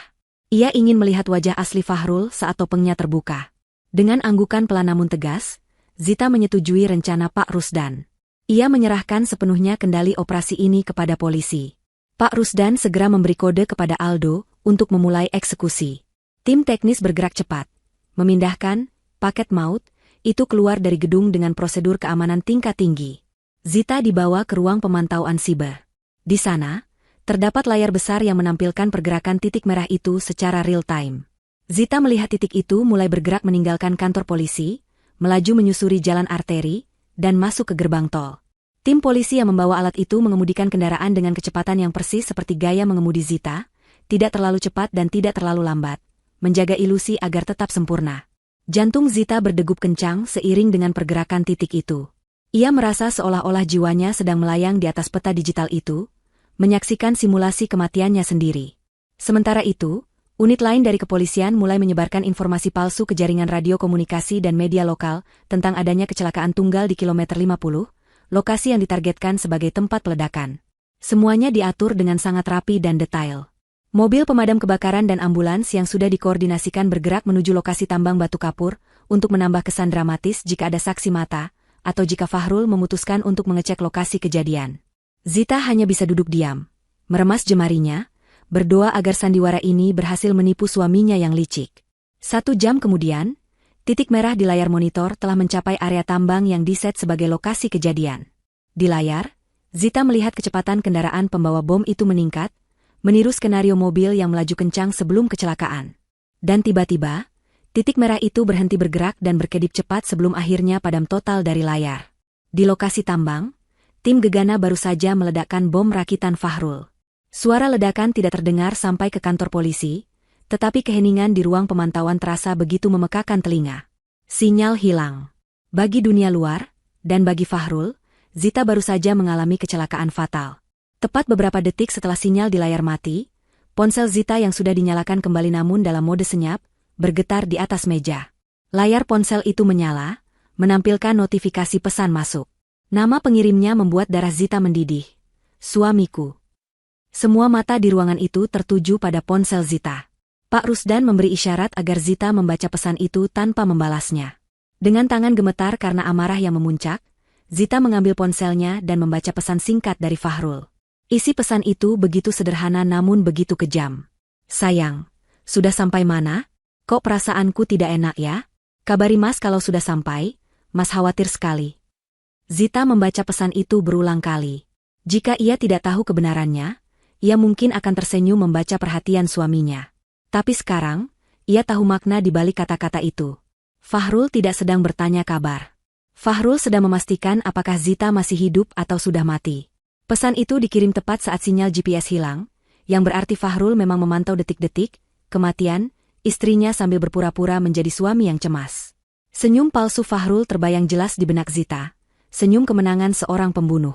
Ia ingin melihat wajah asli Fahrul saat topengnya terbuka. Dengan anggukan pelan namun tegas, Zita menyetujui rencana Pak Rusdan. Ia menyerahkan sepenuhnya kendali operasi ini kepada polisi. Pak Rusdan segera memberi kode kepada Aldo untuk memulai eksekusi. Tim teknis bergerak cepat, memindahkan paket maut itu keluar dari gedung dengan prosedur keamanan tingkat tinggi. Zita dibawa ke ruang pemantauan siber. Di sana, terdapat layar besar yang menampilkan pergerakan titik merah itu secara real-time. Zita melihat titik itu mulai bergerak meninggalkan kantor polisi, melaju menyusuri jalan arteri, dan masuk ke gerbang tol. Tim polisi yang membawa alat itu mengemudikan kendaraan dengan kecepatan yang persis seperti gaya mengemudi Zita, tidak terlalu cepat dan tidak terlalu lambat, menjaga ilusi agar tetap sempurna. Jantung Zita berdegup kencang seiring dengan pergerakan titik itu. Ia merasa seolah-olah jiwanya sedang melayang di atas peta digital itu, menyaksikan simulasi kematiannya sendiri. Sementara itu, unit lain dari kepolisian mulai menyebarkan informasi palsu ke jaringan radio komunikasi dan media lokal tentang adanya kecelakaan tunggal di kilometer 50, lokasi yang ditargetkan sebagai tempat peledakan. Semuanya diatur dengan sangat rapi dan detail. Mobil pemadam kebakaran dan ambulans yang sudah dikoordinasikan bergerak menuju lokasi tambang batu kapur untuk menambah kesan dramatis jika ada saksi mata, atau jika Fahrul memutuskan untuk mengecek lokasi kejadian. Zita hanya bisa duduk diam, meremas jemarinya, berdoa agar sandiwara ini berhasil menipu suaminya yang licik. 1 jam kemudian, titik merah di layar monitor telah mencapai area tambang yang diset sebagai lokasi kejadian. Di layar, Zita melihat kecepatan kendaraan pembawa bom itu meningkat, meniru skenario mobil yang melaju kencang sebelum kecelakaan. Dan tiba-tiba, titik merah itu berhenti bergerak dan berkedip cepat sebelum akhirnya padam total dari layar. Di lokasi tambang, tim gegana baru saja meledakkan bom rakitan Fahrul. Suara ledakan tidak terdengar sampai ke kantor polisi, tetapi keheningan di ruang pemantauan terasa begitu memekakan telinga. Sinyal hilang. Bagi dunia luar, dan bagi Fahrul, Zita baru saja mengalami kecelakaan fatal. Tepat beberapa detik setelah sinyal di layar mati, ponsel Zita yang sudah dinyalakan kembali namun dalam mode senyap, bergetar di atas meja. Layar ponsel itu menyala, menampilkan notifikasi pesan masuk. Nama pengirimnya membuat darah Zita mendidih. Suamiku. Semua mata di ruangan itu tertuju pada ponsel Zita. Pak Rusdan memberi isyarat agar Zita membaca pesan itu tanpa membalasnya. Dengan tangan gemetar karena amarah yang memuncak, Zita mengambil ponselnya dan membaca pesan singkat dari Fahrul. Isi pesan itu begitu sederhana namun begitu kejam. Sayang, sudah sampai mana? Kok perasaanku tidak enak ya? Kabari Mas kalau sudah sampai, Mas khawatir sekali. Zita membaca pesan itu berulang kali. Jika ia tidak tahu kebenarannya, ia mungkin akan tersenyum membaca perhatian suaminya. Tapi sekarang, ia tahu makna di balik kata-kata itu. Fahrul tidak sedang bertanya kabar. Fahrul sedang memastikan apakah Zita masih hidup atau sudah mati. Pesan itu dikirim tepat saat sinyal GPS hilang, yang berarti Fahrul memang memantau detik-detik kematian istrinya sambil berpura-pura menjadi suami yang cemas. Senyum palsu Fahrul terbayang jelas di benak Zita, senyum kemenangan seorang pembunuh.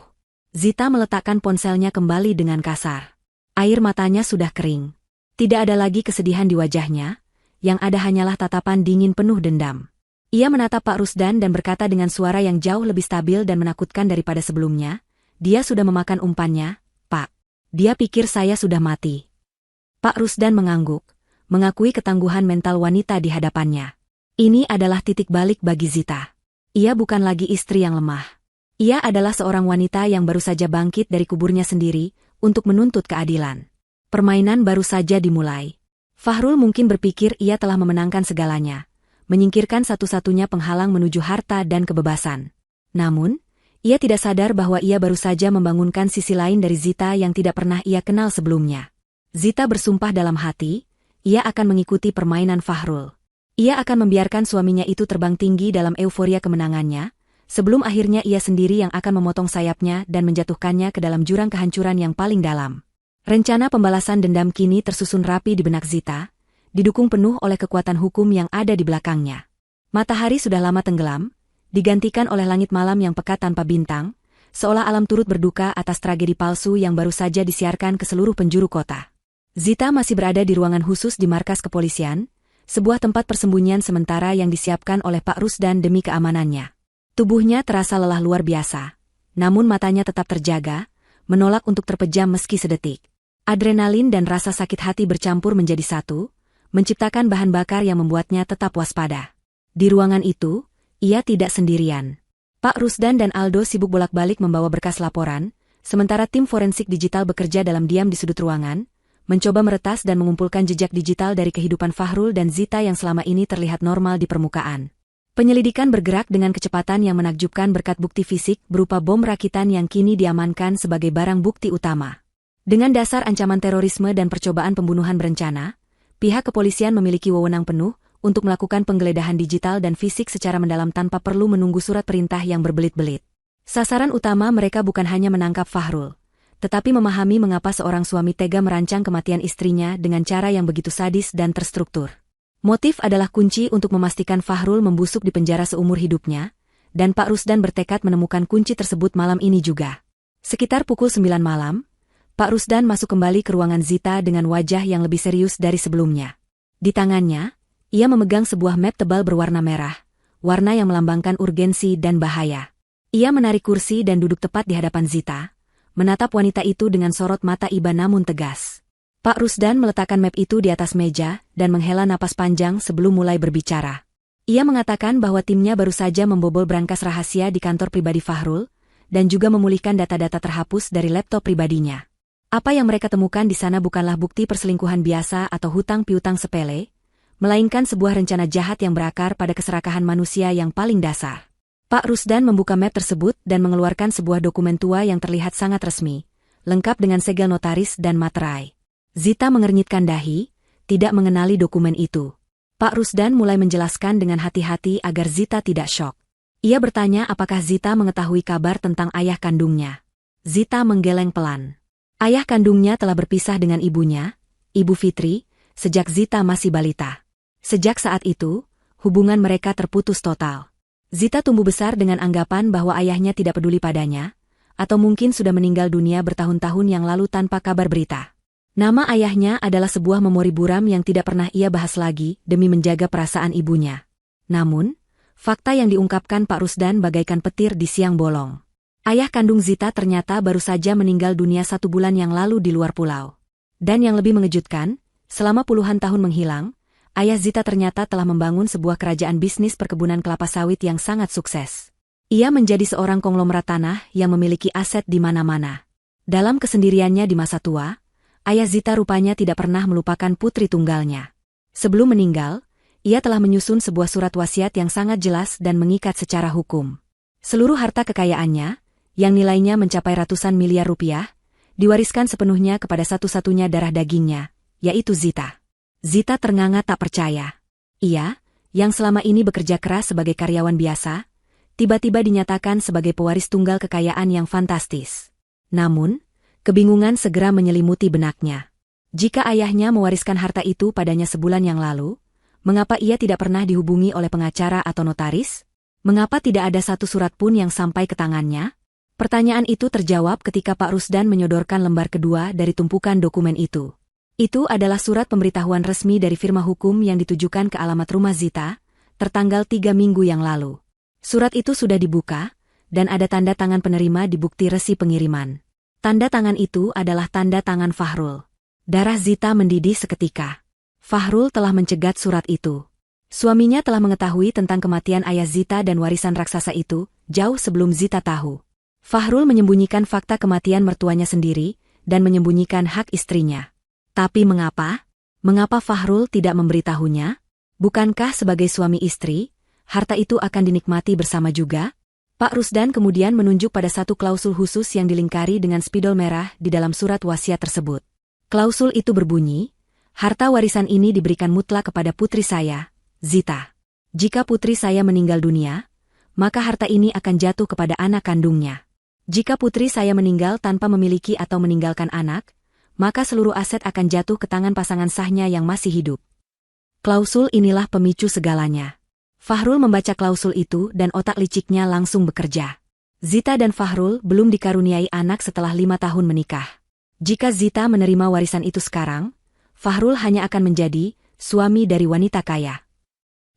Zita meletakkan ponselnya kembali dengan kasar. Air matanya sudah kering. Tidak ada lagi kesedihan di wajahnya, yang ada hanyalah tatapan dingin penuh dendam. Ia menatap Pak Rusdan dan berkata dengan suara yang jauh lebih stabil dan menakutkan daripada sebelumnya, "Dia sudah memakan umpannya, Pak. Dia pikir saya sudah mati." Pak Rusdan mengangguk, mengakui ketangguhan mental wanita di hadapannya. Ini adalah titik balik bagi Zita. Ia bukan lagi istri yang lemah. Ia adalah seorang wanita yang baru saja bangkit dari kuburnya sendiri untuk menuntut keadilan. Permainan baru saja dimulai. Fahrul mungkin berpikir ia telah memenangkan segalanya, menyingkirkan satu-satunya penghalang menuju harta dan kebebasan. Namun, ia tidak sadar bahwa ia baru saja membangunkan sisi lain dari Zita yang tidak pernah ia kenal sebelumnya. Zita bersumpah dalam hati, ia akan mengikuti permainan Fahrul. Ia akan membiarkan suaminya itu terbang tinggi dalam euforia kemenangannya, sebelum akhirnya ia sendiri yang akan memotong sayapnya dan menjatuhkannya ke dalam jurang kehancuran yang paling dalam. Rencana pembalasan dendam kini tersusun rapi di benak Zita, didukung penuh oleh kekuatan hukum yang ada di belakangnya. Matahari sudah lama tenggelam, digantikan oleh langit malam yang pekat tanpa bintang, seolah alam turut berduka atas tragedi palsu yang baru saja disiarkan ke seluruh penjuru kota. Zita masih berada di ruangan khusus di markas kepolisian, sebuah tempat persembunyian sementara yang disiapkan oleh Pak Rusdan demi keamanannya. Tubuhnya terasa lelah luar biasa, namun matanya tetap terjaga, menolak untuk terpejam meski sedetik. Adrenalin dan rasa sakit hati bercampur menjadi satu, menciptakan bahan bakar yang membuatnya tetap waspada. Di ruangan itu, ia tidak sendirian. Pak Rusdan dan Aldo sibuk bolak-balik membawa berkas laporan, sementara tim forensik digital bekerja dalam diam di sudut ruangan, mencoba meretas dan mengumpulkan jejak digital dari kehidupan Fahrul dan Zita yang selama ini terlihat normal di permukaan. Penyelidikan bergerak dengan kecepatan yang menakjubkan berkat bukti fisik berupa bom rakitan yang kini diamankan sebagai barang bukti utama. Dengan dasar ancaman terorisme dan percobaan pembunuhan berencana, pihak kepolisian memiliki wewenang penuh untuk melakukan penggeledahan digital dan fisik secara mendalam tanpa perlu menunggu surat perintah yang berbelit-belit. Sasaran utama mereka bukan hanya menangkap Fahrul, tetapi memahami mengapa seorang suami tega merancang kematian istrinya dengan cara yang begitu sadis dan terstruktur. Motif adalah kunci untuk memastikan Fahrul membusuk di penjara seumur hidupnya, dan Pak Rusdan bertekad menemukan kunci tersebut malam ini juga. Sekitar pukul 9 malam, Pak Rusdan masuk kembali ke ruangan Zita dengan wajah yang lebih serius dari sebelumnya. Di tangannya, ia memegang sebuah map tebal berwarna merah, warna yang melambangkan urgensi dan bahaya. Ia menarik kursi dan duduk tepat di hadapan Zita, menatap wanita itu dengan sorot mata iba namun tegas. Pak Rusdan meletakkan map itu di atas meja dan menghela napas panjang sebelum mulai berbicara. Ia mengatakan bahwa timnya baru saja membobol brankas rahasia di kantor pribadi Fahrul, dan juga memulihkan data-data terhapus dari laptop pribadinya. Apa yang mereka temukan di sana bukanlah bukti perselingkuhan biasa atau hutang piutang sepele, melainkan sebuah rencana jahat yang berakar pada keserakahan manusia yang paling dasar. Pak Rusdan membuka map tersebut dan mengeluarkan sebuah dokumen tua yang terlihat sangat resmi, lengkap dengan segel notaris dan materai. Zita mengernyitkan dahi, tidak mengenali dokumen itu. Pak Rusdan mulai menjelaskan dengan hati-hati agar Zita tidak syok. Ia bertanya apakah Zita mengetahui kabar tentang ayah kandungnya. Zita menggeleng pelan. Ayah kandungnya telah berpisah dengan ibunya, Ibu Fitri, sejak Zita masih balita. Sejak saat itu, hubungan mereka terputus total. Zita tumbuh besar dengan anggapan bahwa ayahnya tidak peduli padanya, atau mungkin sudah meninggal dunia bertahun-tahun yang lalu tanpa kabar berita. Nama ayahnya adalah sebuah memori buram yang tidak pernah ia bahas lagi demi menjaga perasaan ibunya. Namun, fakta yang diungkapkan Pak Rusdan bagaikan petir di siang bolong. Ayah kandung Zita ternyata baru saja meninggal dunia 1 bulan yang lalu di luar pulau. Dan yang lebih mengejutkan, selama puluhan tahun menghilang, ayah Zita ternyata telah membangun sebuah kerajaan bisnis perkebunan kelapa sawit yang sangat sukses. Ia menjadi seorang konglomerat tanah yang memiliki aset di mana-mana. Dalam kesendiriannya di masa tua, ayah Zita rupanya tidak pernah melupakan putri tunggalnya. Sebelum meninggal, ia telah menyusun sebuah surat wasiat yang sangat jelas dan mengikat secara hukum. Seluruh harta kekayaannya, yang nilainya mencapai ratusan miliar rupiah, diwariskan sepenuhnya kepada satu-satunya darah dagingnya, yaitu Zita. Zita ternganga tak percaya. Ia, yang selama ini bekerja keras sebagai karyawan biasa, tiba-tiba dinyatakan sebagai pewaris tunggal kekayaan yang fantastis. Namun, kebingungan segera menyelimuti benaknya. Jika ayahnya mewariskan harta itu padanya sebulan yang lalu, mengapa ia tidak pernah dihubungi oleh pengacara atau notaris? Mengapa tidak ada satu surat pun yang sampai ke tangannya? Pertanyaan itu terjawab ketika Pak Rusdan menyodorkan lembar kedua dari tumpukan dokumen itu. Itu adalah surat pemberitahuan resmi dari firma hukum yang ditujukan ke alamat rumah Zita, tertanggal 3 minggu yang lalu. Surat itu sudah dibuka, dan ada tanda tangan penerima di bukti resi pengiriman. Tanda tangan itu adalah tanda tangan Fahrul. Darah Zita mendidih seketika. Fahrul telah mencegat surat itu. Suaminya telah mengetahui tentang kematian ayah Zita dan warisan raksasa itu, jauh sebelum Zita tahu. Fahrul menyembunyikan fakta kematian mertuanya sendiri, dan menyembunyikan hak istrinya. Tapi mengapa? Mengapa Fahrul tidak memberitahunya? Bukankah sebagai suami istri, harta itu akan dinikmati bersama juga? Pak Rusdan kemudian menunjuk pada satu klausul khusus yang dilingkari dengan spidol merah di dalam surat wasiat tersebut. Klausul itu berbunyi, harta warisan ini diberikan mutlak kepada putri saya, Zita. Jika putri saya meninggal dunia, maka harta ini akan jatuh kepada anak kandungnya. Jika putri saya meninggal tanpa memiliki atau meninggalkan anak, maka seluruh aset akan jatuh ke tangan pasangan sahnya yang masih hidup. Klausul inilah pemicu segalanya. Fahrul membaca klausul itu dan otak liciknya langsung bekerja. Zita dan Fahrul belum dikaruniai anak setelah 5 tahun menikah. Jika Zita menerima warisan itu sekarang, Fahrul hanya akan menjadi suami dari wanita kaya.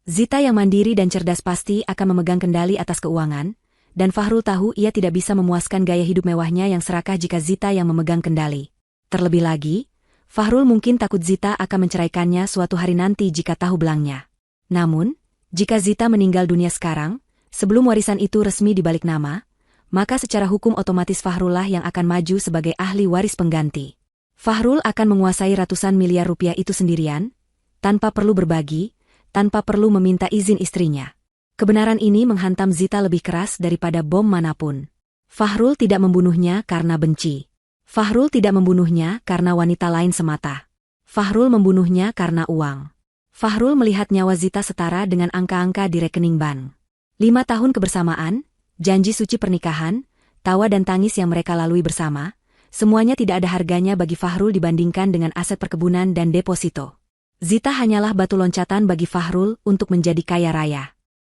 Zita yang mandiri dan cerdas pasti akan memegang kendali atas keuangan, dan Fahrul tahu ia tidak bisa memuaskan gaya hidup mewahnya yang serakah jika Zita yang memegang kendali. Terlebih lagi, Fahrul mungkin takut Zita akan menceraikannya suatu hari nanti jika tahu belangnya. Namun, jika Zita meninggal dunia sekarang, sebelum warisan itu resmi dibalik nama, maka secara hukum otomatis Fahrullah yang akan maju sebagai ahli waris pengganti. Fahrul akan menguasai ratusan miliar rupiah itu sendirian, tanpa perlu berbagi, tanpa perlu meminta izin istrinya. Kebenaran ini menghantam Zita lebih keras daripada bom manapun. Fahrul tidak membunuhnya karena benci. Fahrul tidak membunuhnya karena wanita lain semata. Fahrul membunuhnya karena uang. Fahrul melihat nyawa Zita setara dengan angka-angka di rekening bank. 5 tahun kebersamaan, janji suci pernikahan, tawa dan tangis yang mereka lalui bersama, semuanya tidak ada harganya bagi Fahrul dibandingkan dengan aset perkebunan dan deposito. Zita hanyalah batu loncatan bagi Fahrul untuk menjadi kaya raya.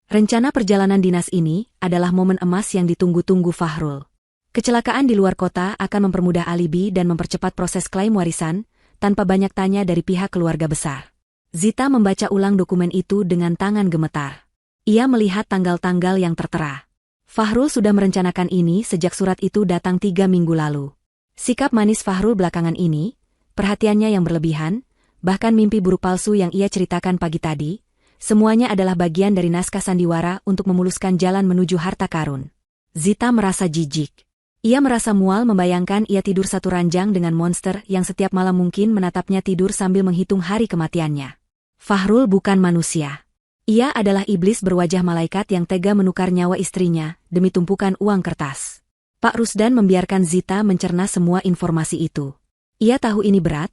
Rencana perjalanan dinas ini adalah momen emas yang ditunggu-tunggu Fahrul. Kecelakaan di luar kota akan mempermudah alibi dan mempercepat proses klaim warisan, tanpa banyak tanya dari pihak keluarga besar. Zita membaca ulang dokumen itu dengan tangan gemetar. Ia melihat tanggal-tanggal yang tertera. Fahrul sudah merencanakan ini sejak surat itu datang 3 minggu lalu. Sikap manis Fahrul belakangan ini, perhatiannya yang berlebihan, bahkan mimpi buruk palsu yang ia ceritakan pagi tadi, semuanya adalah bagian dari naskah sandiwara untuk memuluskan jalan menuju harta karun. Zita merasa jijik. Ia merasa mual membayangkan ia tidur satu ranjang dengan monster yang setiap malam mungkin menatapnya tidur sambil menghitung hari kematiannya. Fahrul bukan manusia. Ia adalah iblis berwajah malaikat yang tega menukar nyawa istrinya demi tumpukan uang kertas. Pak Rusdan membiarkan Zita mencerna semua informasi itu. Ia tahu ini berat,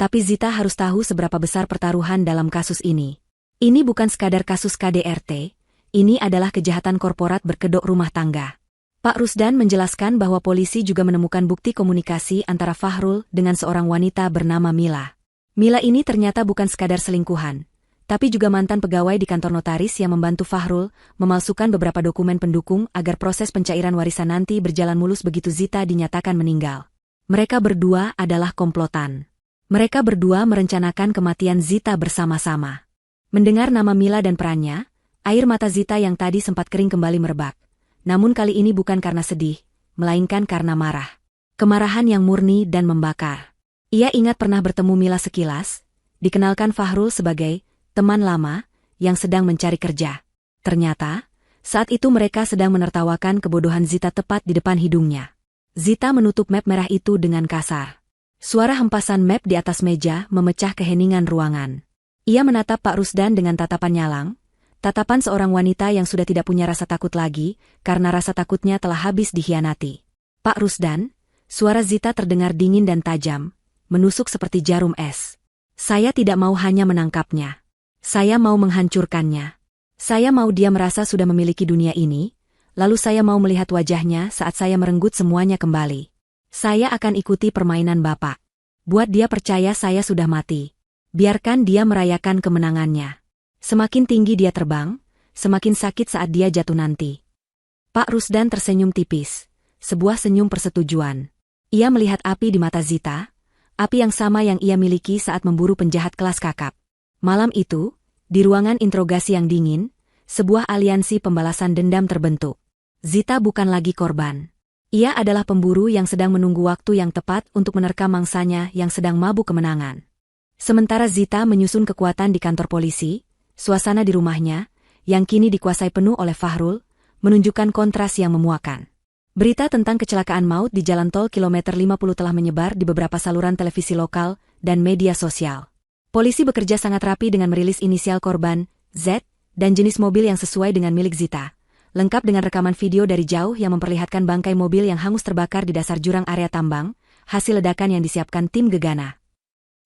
tapi Zita harus tahu seberapa besar pertaruhan dalam kasus ini. Ini bukan sekadar kasus KDRT, ini adalah kejahatan korporat berkedok rumah tangga. Pak Rusdan menjelaskan bahwa polisi juga menemukan bukti komunikasi antara Fahrul dengan seorang wanita bernama Mila. Mila ini ternyata bukan sekadar selingkuhan, tapi juga mantan pegawai di kantor notaris yang membantu Fahrul memalsukan beberapa dokumen pendukung agar proses pencairan warisan nanti berjalan mulus begitu Zita dinyatakan meninggal. Mereka berdua adalah komplotan. Mereka berdua merencanakan kematian Zita bersama-sama. Mendengar nama Mila dan perannya, air mata Zita yang tadi sempat kering kembali merebak. Namun kali ini bukan karena sedih, melainkan karena marah. Kemarahan yang murni dan membakar. Ia ingat pernah bertemu Mila sekilas, dikenalkan Fahrul sebagai teman lama yang sedang mencari kerja. Ternyata, saat itu mereka sedang menertawakan kebodohan Zita tepat di depan hidungnya. Zita menutup map merah itu dengan kasar. Suara hempasan map di atas meja memecah keheningan ruangan. Ia menatap Pak Rusdan dengan tatapan nyalang, tatapan seorang wanita yang sudah tidak punya rasa takut lagi, karena rasa takutnya telah habis dikhianati. Pak Rusdan, suara Zita terdengar dingin dan tajam, menusuk seperti jarum es. Saya tidak mau hanya menangkapnya. Saya mau menghancurkannya. Saya mau dia merasa sudah memiliki dunia ini, lalu saya mau melihat wajahnya saat saya merenggut semuanya kembali. Saya akan ikuti permainan Bapak. Buat dia percaya saya sudah mati. Biarkan dia merayakan kemenangannya. Semakin tinggi dia terbang, semakin sakit saat dia jatuh nanti. Pak Rusdan tersenyum tipis. Sebuah senyum persetujuan. Ia melihat api di mata Zita, api yang sama yang ia miliki saat memburu penjahat kelas kakap. Malam itu, di ruangan interogasi yang dingin, sebuah aliansi pembalasan dendam terbentuk. Zita bukan lagi korban. Ia adalah pemburu yang sedang menunggu waktu yang tepat untuk menerkam mangsanya yang sedang mabuk kemenangan. Sementara Zita menyusun kekuatan di kantor polisi, suasana di rumahnya, yang kini dikuasai penuh oleh Fahrul, menunjukkan kontras yang memuakan. Berita tentang kecelakaan maut di jalan tol kilometer 50 telah menyebar di beberapa saluran televisi lokal dan media sosial. Polisi bekerja sangat rapi dengan merilis inisial korban, Z, dan jenis mobil yang sesuai dengan milik Zita, lengkap dengan rekaman video dari jauh yang memperlihatkan bangkai mobil yang hangus terbakar di dasar jurang area tambang, hasil ledakan yang disiapkan tim Gegana.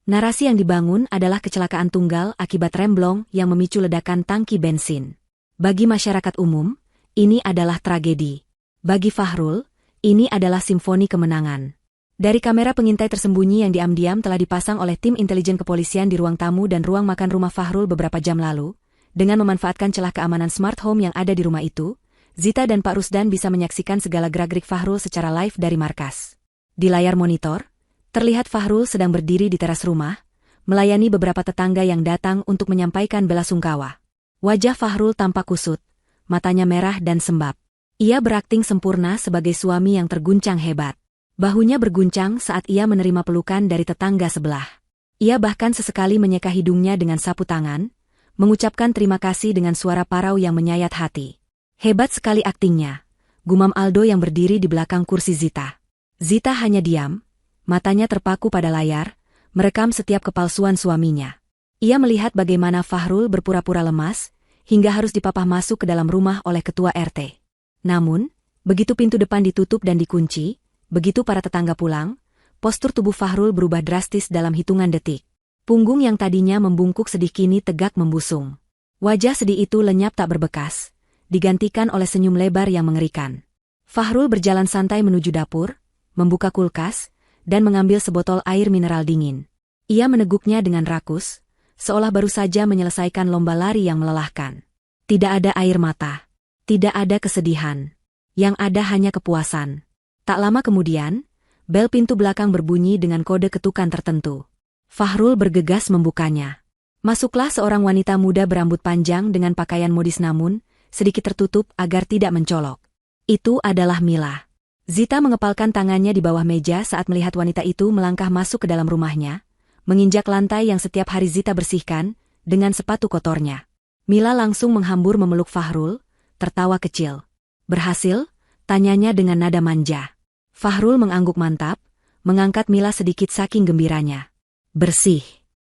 Narasi yang dibangun adalah kecelakaan tunggal akibat remblong yang memicu ledakan tangki bensin. Bagi masyarakat umum, ini adalah tragedi. Bagi Fahrul, ini adalah simfoni kemenangan. Dari kamera pengintai tersembunyi yang diam-diam telah dipasang oleh tim intelijen kepolisian di ruang tamu dan ruang makan rumah Fahrul beberapa jam lalu, dengan memanfaatkan celah keamanan smart home yang ada di rumah itu, Zita dan Pak Rusdan bisa menyaksikan segala gerak-gerik Fahrul secara live dari markas. Di layar monitor, terlihat Fahrul sedang berdiri di teras rumah, melayani beberapa tetangga yang datang untuk menyampaikan belasungkawa. Wajah Fahrul tampak kusut, matanya merah dan sembab. Ia berakting sempurna sebagai suami yang terguncang hebat. Bahunya berguncang saat ia menerima pelukan dari tetangga sebelah. Ia bahkan sesekali menyeka hidungnya dengan sapu tangan, mengucapkan terima kasih dengan suara parau yang menyayat hati. Hebat sekali aktingnya, gumam Aldo yang berdiri di belakang kursi Zita. Zita hanya diam, matanya terpaku pada layar, merekam setiap kepalsuan suaminya. Ia melihat bagaimana Fahrul berpura-pura lemas, hingga harus dipapah masuk ke dalam rumah oleh ketua RT. Namun, begitu pintu depan ditutup dan dikunci, begitu para tetangga pulang, postur tubuh Fahrul berubah drastis dalam hitungan detik. Punggung yang tadinya membungkuk sedih kini tegak membusung. Wajah sedih itu lenyap tak berbekas, digantikan oleh senyum lebar yang mengerikan. Fahrul berjalan santai menuju dapur, membuka kulkas, dan mengambil sebotol air mineral dingin. Ia meneguknya dengan rakus, seolah baru saja menyelesaikan lomba lari yang melelahkan. Tidak ada air mata. Tidak ada kesedihan. Yang ada hanya kepuasan. Tak lama kemudian, bel pintu belakang berbunyi dengan kode ketukan tertentu. Fahrul bergegas membukanya. Masuklah seorang wanita muda berambut panjang dengan pakaian modis namun, sedikit tertutup agar tidak mencolok. Itu adalah Mila. Zita mengepalkan tangannya di bawah meja saat melihat wanita itu melangkah masuk ke dalam rumahnya, menginjak lantai yang setiap hari Zita bersihkan, dengan sepatu kotornya. Mila langsung menghambur memeluk Fahrul, tertawa kecil. Berhasil? Tanyanya dengan nada manja. Fahrul mengangguk mantap, mengangkat Mila sedikit saking gembiranya. Bersih.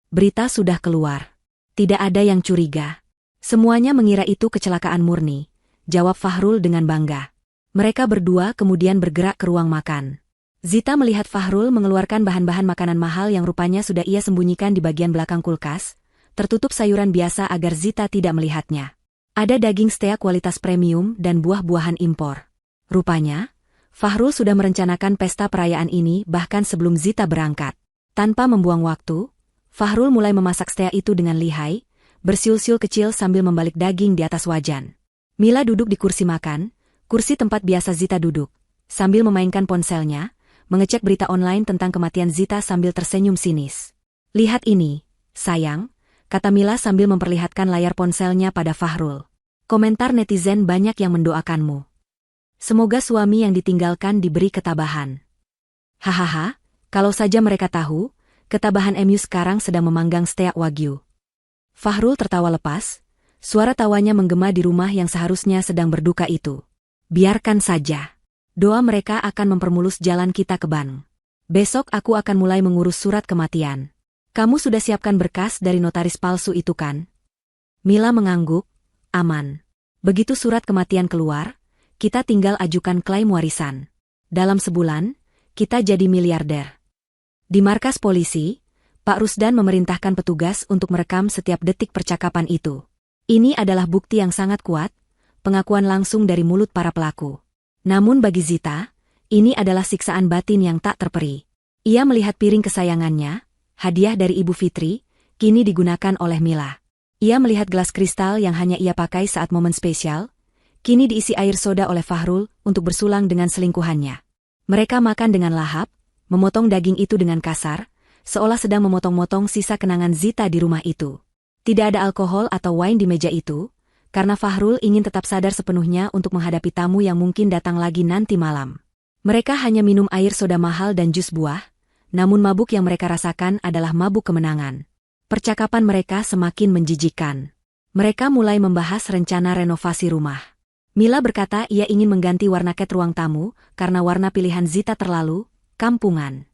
Berita sudah keluar. Tidak ada yang curiga. Semuanya mengira itu kecelakaan murni, jawab Fahrul dengan bangga. Mereka berdua kemudian bergerak ke ruang makan. Zita melihat Fahrul mengeluarkan bahan-bahan makanan mahal yang rupanya sudah ia sembunyikan di bagian belakang kulkas, tertutup sayuran biasa agar Zita tidak melihatnya. Ada daging steak kualitas premium dan buah-buahan impor. Rupanya, Fahrul sudah merencanakan pesta perayaan ini bahkan sebelum Zita berangkat. Tanpa membuang waktu, Fahrul mulai memasak steak itu dengan lihai, bersiul-siul kecil sambil membalik daging di atas wajan. Mila duduk di kursi makan, kursi tempat biasa Zita duduk, sambil memainkan ponselnya, mengecek berita online tentang kematian Zita sambil tersenyum sinis. Lihat ini, sayang, kata Mila sambil memperlihatkan layar ponselnya pada Fahrul. Komentar netizen banyak yang mendoakanmu. Semoga suami yang ditinggalkan diberi ketabahan. Hahaha, kalau saja mereka tahu, ketabahan MU sekarang sedang memanggang steak wagyu. Fahrul tertawa lepas, suara tawanya menggema di rumah yang seharusnya sedang berduka itu. Biarkan saja. Doa mereka akan mempermulus jalan kita ke Bandung. Besok aku akan mulai mengurus surat kematian. Kamu sudah siapkan berkas dari notaris palsu itu kan? Mila mengangguk, aman. Begitu surat kematian keluar, kita tinggal ajukan klaim warisan. Dalam sebulan, kita jadi miliarder. Di markas polisi, Pak Rusdan memerintahkan petugas untuk merekam setiap detik percakapan itu. Ini adalah bukti yang sangat kuat, pengakuan langsung dari mulut para pelaku. Namun bagi Zita, ini adalah siksaan batin yang tak terperi. Ia melihat piring kesayangannya, hadiah dari Ibu Fitri, kini digunakan oleh Mila. Ia melihat gelas kristal yang hanya ia pakai saat momen spesial, kini diisi air soda oleh Fahrul untuk bersulang dengan selingkuhannya. Mereka makan dengan lahap, memotong daging itu dengan kasar, seolah sedang memotong-motong sisa kenangan Zita di rumah itu. Tidak ada alkohol atau wine di meja itu, karena Fahrul ingin tetap sadar sepenuhnya untuk menghadapi tamu yang mungkin datang lagi nanti malam. Mereka hanya minum air soda mahal dan jus buah, namun mabuk yang mereka rasakan adalah mabuk kemenangan. Percakapan mereka semakin menjijikkan. Mereka mulai membahas rencana renovasi rumah. Mila berkata ia ingin mengganti warna cat ruang tamu karena warna pilihan Zita terlalu kampungan.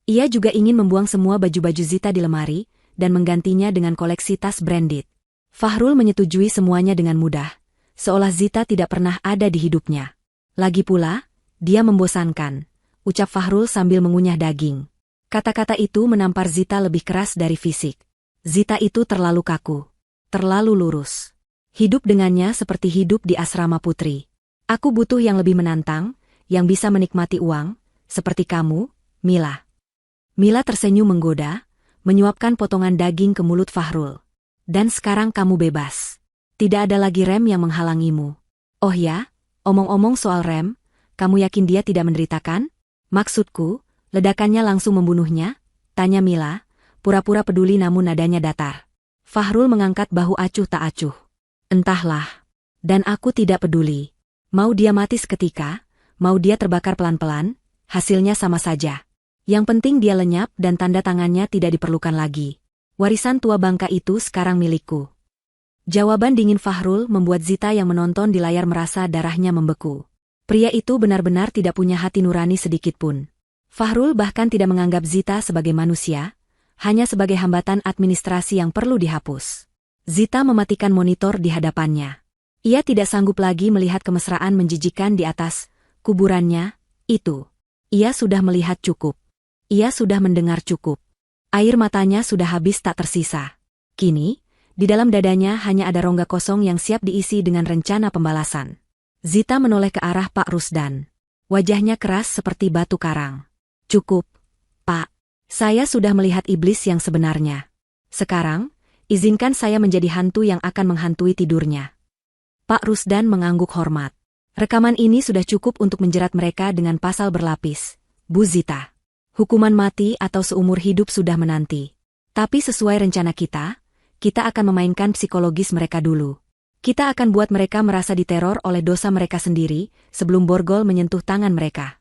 Ia juga ingin membuang semua baju-baju Zita di lemari dan menggantinya dengan koleksi tas branded. Fahrul menyetujui semuanya dengan mudah, seolah Zita tidak pernah ada di hidupnya. Lagi pula, dia membosankan, ucap Fahrul sambil mengunyah daging. Kata-kata itu menampar Zita lebih keras dari fisik. Zita itu terlalu kaku, terlalu lurus. Hidup dengannya seperti hidup di asrama putri. Aku butuh yang lebih menantang, yang bisa menikmati uang, seperti kamu, Mila. Mila tersenyum menggoda, menyuapkan potongan daging ke mulut Fahrul. Dan sekarang kamu bebas. Tidak ada lagi Rem yang menghalangimu. Oh ya, omong-omong soal Rem, kamu yakin dia tidak menderitakan? Maksudku, ledakannya langsung membunuhnya? Tanya Mila, pura-pura peduli namun nadanya datar. Fahrul mengangkat bahu acuh tak acuh. Entahlah. Dan aku tidak peduli. Mau dia mati seketika, mau dia terbakar pelan-pelan, hasilnya sama saja. Yang penting dia lenyap dan tanda tangannya tidak diperlukan lagi. Warisan tua bangka itu sekarang milikku. Jawaban dingin Fahrul membuat Zita yang menonton di layar merasa darahnya membeku. Pria itu benar-benar tidak punya hati nurani sedikitpun. Fahrul bahkan tidak menganggap Zita sebagai manusia, hanya sebagai hambatan administrasi yang perlu dihapus. Zita mematikan monitor di hadapannya. Ia tidak sanggup lagi melihat kemesraan menjijikan di atas kuburannya itu. Ia sudah melihat cukup. Ia sudah mendengar cukup. Air matanya sudah habis tak tersisa. Kini, di dalam dadanya hanya ada rongga kosong yang siap diisi dengan rencana pembalasan. Zita menoleh ke arah Pak Rusdan. Wajahnya keras seperti batu karang. Cukup, Pak. Saya sudah melihat iblis yang sebenarnya. Sekarang, izinkan saya menjadi hantu yang akan menghantui tidurnya. Pak Rusdan mengangguk hormat. Rekaman ini sudah cukup untuk menjerat mereka dengan pasal berlapis. Bu Zita. Hukuman mati atau seumur hidup sudah menanti. Tapi sesuai rencana kita akan memainkan psikologis mereka dulu. Kita akan buat mereka merasa diteror oleh dosa mereka sendiri sebelum borgol menyentuh tangan mereka.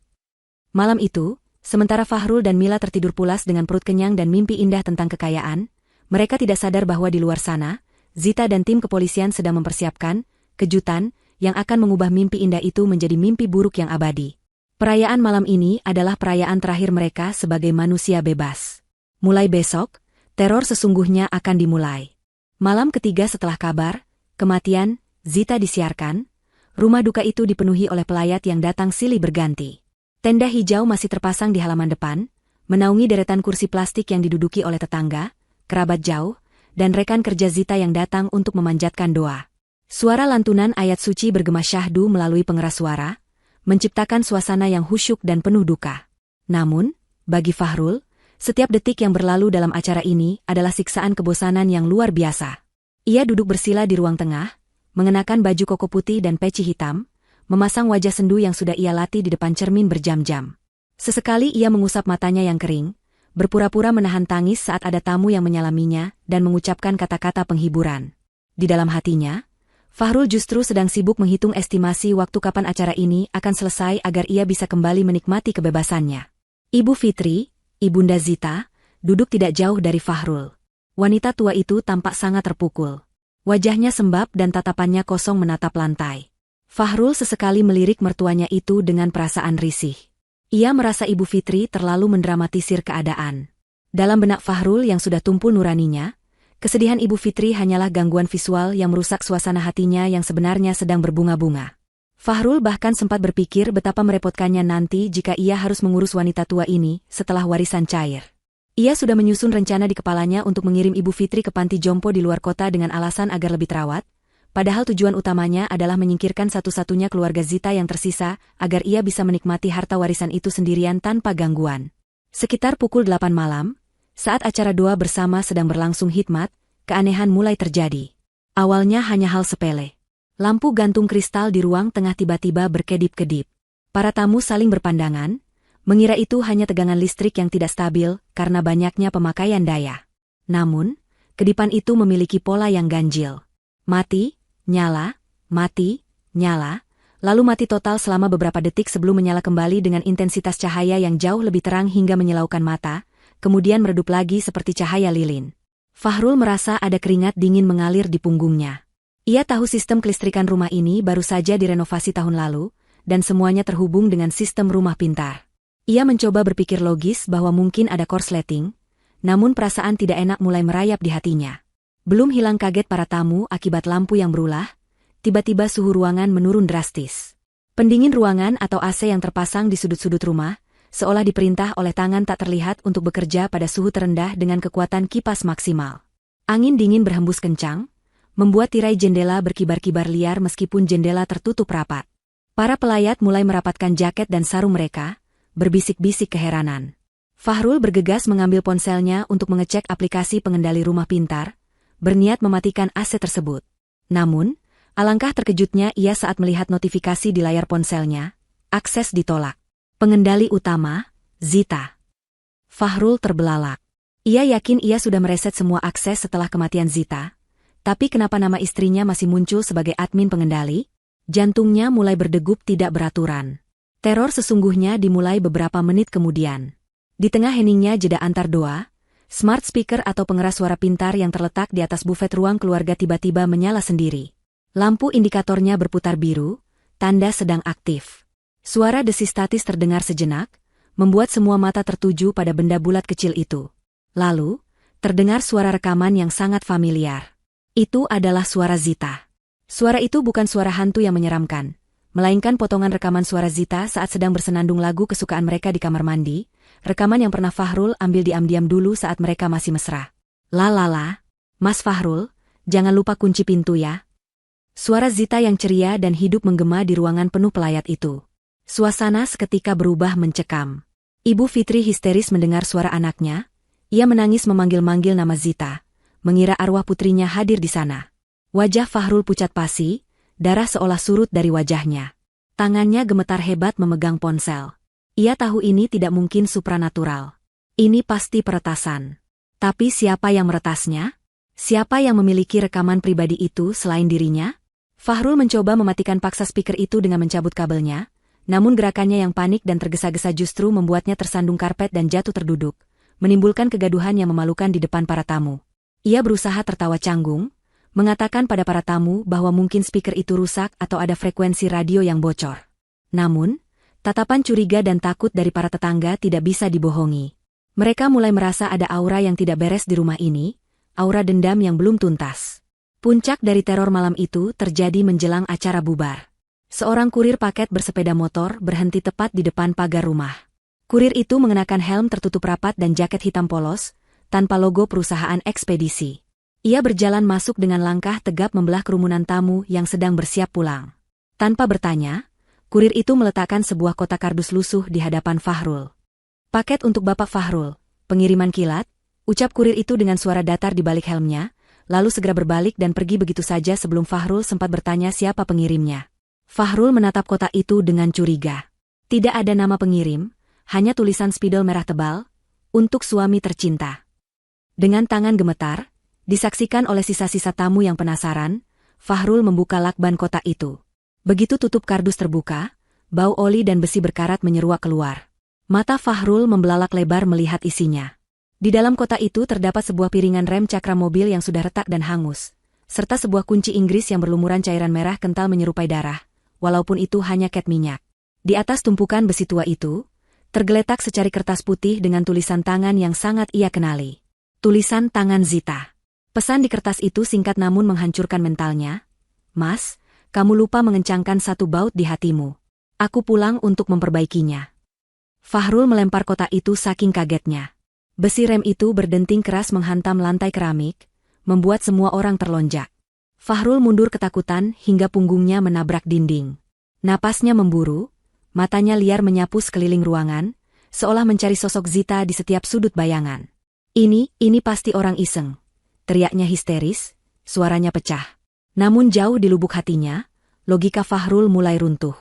Malam itu, sementara Fahrul dan Mila tertidur pulas dengan perut kenyang dan mimpi indah tentang kekayaan, mereka tidak sadar bahwa di luar sana, Zita dan tim kepolisian sedang mempersiapkan kejutan yang akan mengubah mimpi indah itu menjadi mimpi buruk yang abadi. Perayaan malam ini adalah perayaan terakhir mereka sebagai manusia bebas. Mulai besok, teror sesungguhnya akan dimulai. Malam ketiga setelah kabar kematian Zita disiarkan, rumah duka itu dipenuhi oleh pelayat yang datang silih berganti. Tenda hijau masih terpasang di halaman depan, menaungi deretan kursi plastik yang diduduki oleh tetangga, kerabat jauh, dan rekan kerja Zita yang datang untuk memanjatkan doa. Suara lantunan ayat suci bergema syahdu melalui pengeras suara, menciptakan suasana yang khusyuk dan penuh duka. Namun, bagi Fahrul, setiap detik yang berlalu dalam acara ini adalah siksaan kebosanan yang luar biasa. Ia duduk bersila di ruang tengah, mengenakan baju koko putih dan peci hitam, memasang wajah sendu yang sudah ia latih di depan cermin berjam-jam. Sesekali ia mengusap matanya yang kering, berpura-pura menahan tangis saat ada tamu yang menyalaminya dan mengucapkan kata-kata penghiburan. Di dalam hatinya, Fahrul justru sedang sibuk menghitung estimasi waktu kapan acara ini akan selesai agar ia bisa kembali menikmati kebebasannya. Ibu Fitri, Ibunda Zita, duduk tidak jauh dari Fahrul. Wanita tua itu tampak sangat terpukul. Wajahnya sembab dan tatapannya kosong menatap lantai. Fahrul sesekali melirik mertuanya itu dengan perasaan risih. Ia merasa Ibu Fitri terlalu mendramatisir keadaan. Dalam benak Fahrul yang sudah tumpul nuraninya, kesedihan Ibu Fitri hanyalah gangguan visual yang merusak suasana hatinya yang sebenarnya sedang berbunga-bunga. Fahrul bahkan sempat berpikir betapa merepotkannya nanti jika ia harus mengurus wanita tua ini setelah warisan cair. Ia sudah menyusun rencana di kepalanya untuk mengirim Ibu Fitri ke panti jompo di luar kota dengan alasan agar lebih terawat, padahal tujuan utamanya adalah menyingkirkan satu-satunya keluarga Zita yang tersisa agar ia bisa menikmati harta warisan itu sendirian tanpa gangguan. Sekitar pukul 8 malam, saat acara doa bersama sedang berlangsung hikmat, keanehan mulai terjadi. Awalnya hanya hal sepele. Lampu gantung kristal di ruang tengah tiba-tiba berkedip-kedip. Para tamu saling berpandangan, mengira itu hanya tegangan listrik yang tidak stabil karena banyaknya pemakaian daya. Namun, kedipan itu memiliki pola yang ganjil. Mati, nyala, mati, nyala, lalu mati total selama beberapa detik sebelum menyala kembali dengan intensitas cahaya yang jauh lebih terang hingga menyilaukan mata, kemudian meredup lagi seperti cahaya lilin. Fahrul merasa ada keringat dingin mengalir di punggungnya. Ia tahu sistem kelistrikan rumah ini baru saja direnovasi tahun lalu, dan semuanya terhubung dengan sistem rumah pintar. Ia mencoba berpikir logis bahwa mungkin ada korsleting, namun perasaan tidak enak mulai merayap di hatinya. Belum hilang kaget para tamu akibat lampu yang berulah, tiba-tiba suhu ruangan menurun drastis. Pendingin ruangan atau AC yang terpasang di sudut-sudut rumah, seolah diperintah oleh tangan tak terlihat untuk bekerja pada suhu terendah dengan kekuatan kipas maksimal. Angin dingin berhembus kencang, membuat tirai jendela berkibar-kibar liar meskipun jendela tertutup rapat. Para pelayat mulai merapatkan jaket dan sarung mereka, berbisik-bisik keheranan. Fahrul bergegas mengambil ponselnya untuk mengecek aplikasi pengendali rumah pintar, berniat mematikan AC tersebut. Namun, alangkah terkejutnya ia saat melihat notifikasi di layar ponselnya, akses ditolak. Pengendali utama, Zita. Fahrul terbelalak. Ia yakin ia sudah mereset semua akses setelah kematian Zita, tapi kenapa nama istrinya masih muncul sebagai admin pengendali? Jantungnya mulai berdegup tidak beraturan. Teror sesungguhnya dimulai beberapa menit kemudian. Di tengah heningnya jeda antar doa, smart speaker atau pengeras suara pintar yang terletak di atas bufet ruang keluarga tiba-tiba menyala sendiri. Lampu indikatornya berputar biru, tanda sedang aktif. Suara desis statis terdengar sejenak, membuat semua mata tertuju pada benda bulat kecil itu. Lalu, terdengar suara rekaman yang sangat familiar. Itu adalah suara Zita. Suara itu bukan suara hantu yang menyeramkan, melainkan potongan rekaman suara Zita saat sedang bersenandung lagu kesukaan mereka di kamar mandi, rekaman yang pernah Fahrul ambil diam-diam dulu saat mereka masih mesra. "La, Mas Fahrul, jangan lupa kunci pintu ya." Suara Zita yang ceria dan hidup menggema di ruangan penuh pelayat itu. Suasana seketika berubah mencekam. Ibu Fitri histeris mendengar suara anaknya. Ia menangis memanggil-manggil nama Zita, mengira arwah putrinya hadir di sana. Wajah Fahrul pucat pasi, darah seolah surut dari wajahnya. Tangannya gemetar hebat memegang ponsel. Ia tahu ini tidak mungkin supranatural. Ini pasti peretasan. Tapi siapa yang meretasnya? Siapa yang memiliki rekaman pribadi itu selain dirinya? Fahrul mencoba mematikan paksa speaker itu dengan mencabut kabelnya, namun gerakannya yang panik dan tergesa-gesa justru membuatnya tersandung karpet dan jatuh terduduk, menimbulkan kegaduhan yang memalukan di depan para tamu. Ia berusaha tertawa canggung, mengatakan pada para tamu bahwa mungkin speaker itu rusak atau ada frekuensi radio yang bocor. Namun, tatapan curiga dan takut dari para tetangga tidak bisa dibohongi. Mereka mulai merasa ada aura yang tidak beres di rumah ini, aura dendam yang belum tuntas. Puncak dari teror malam itu terjadi menjelang acara bubar. Seorang kurir paket bersepeda motor berhenti tepat di depan pagar rumah. Kurir itu mengenakan helm tertutup rapat dan jaket hitam polos, tanpa logo perusahaan ekspedisi. Ia berjalan masuk dengan langkah tegap membelah kerumunan tamu yang sedang bersiap pulang. Tanpa bertanya, kurir itu meletakkan sebuah kotak kardus lusuh di hadapan Fahrul. "Paket untuk Bapak Fahrul, pengiriman kilat," ucap kurir itu dengan suara datar di balik helmnya, lalu segera berbalik dan pergi begitu saja sebelum Fahrul sempat bertanya siapa pengirimnya. Fahrul menatap kotak itu dengan curiga. Tidak ada nama pengirim, hanya tulisan spidol merah tebal, "Untuk suami tercinta." Dengan tangan gemetar, disaksikan oleh sisa-sisa tamu yang penasaran, Fahrul membuka lakban kotak itu. Begitu tutup kardus terbuka, bau oli dan besi berkarat menyeruak keluar. Mata Fahrul membelalak lebar melihat isinya. Di dalam kotak itu terdapat sebuah piringan rem cakra mobil yang sudah retak dan hangus, serta sebuah kunci Inggris yang berlumuran cairan merah kental menyerupai darah, walaupun itu hanya cat minyak. Di atas tumpukan besi tua itu, tergeletak secari kertas putih dengan tulisan tangan yang sangat ia kenali. Tulisan tangan Zita. Pesan di kertas itu singkat namun menghancurkan mentalnya. "Mas, kamu lupa mengencangkan satu baut di hatimu. Aku pulang untuk memperbaikinya." Fahrul melempar kotak itu saking kagetnya. Besi rem itu berdenting keras menghantam lantai keramik, membuat semua orang terlonjak. Fahrul mundur ketakutan hingga punggungnya menabrak dinding. Napasnya memburu, matanya liar menyapu sekeliling ruangan, seolah mencari sosok Zita di setiap sudut bayangan. Ini pasti orang iseng. Teriaknya histeris, suaranya pecah. Namun jauh di lubuk hatinya, logika Fahrul mulai runtuh.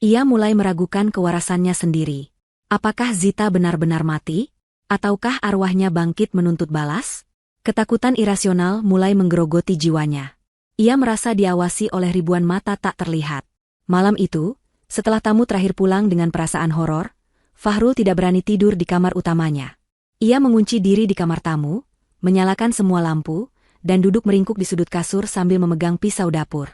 Ia mulai meragukan kewarasannya sendiri. Apakah Zita benar-benar mati? Ataukah arwahnya bangkit menuntut balas? Ketakutan irasional mulai menggerogoti jiwanya. Ia merasa diawasi oleh ribuan mata tak terlihat. Malam itu, setelah tamu terakhir pulang dengan perasaan horor, Fahrul tidak berani tidur di kamar utamanya. Ia mengunci diri di kamar tamu, menyalakan semua lampu, dan duduk meringkuk di sudut kasur sambil memegang pisau dapur.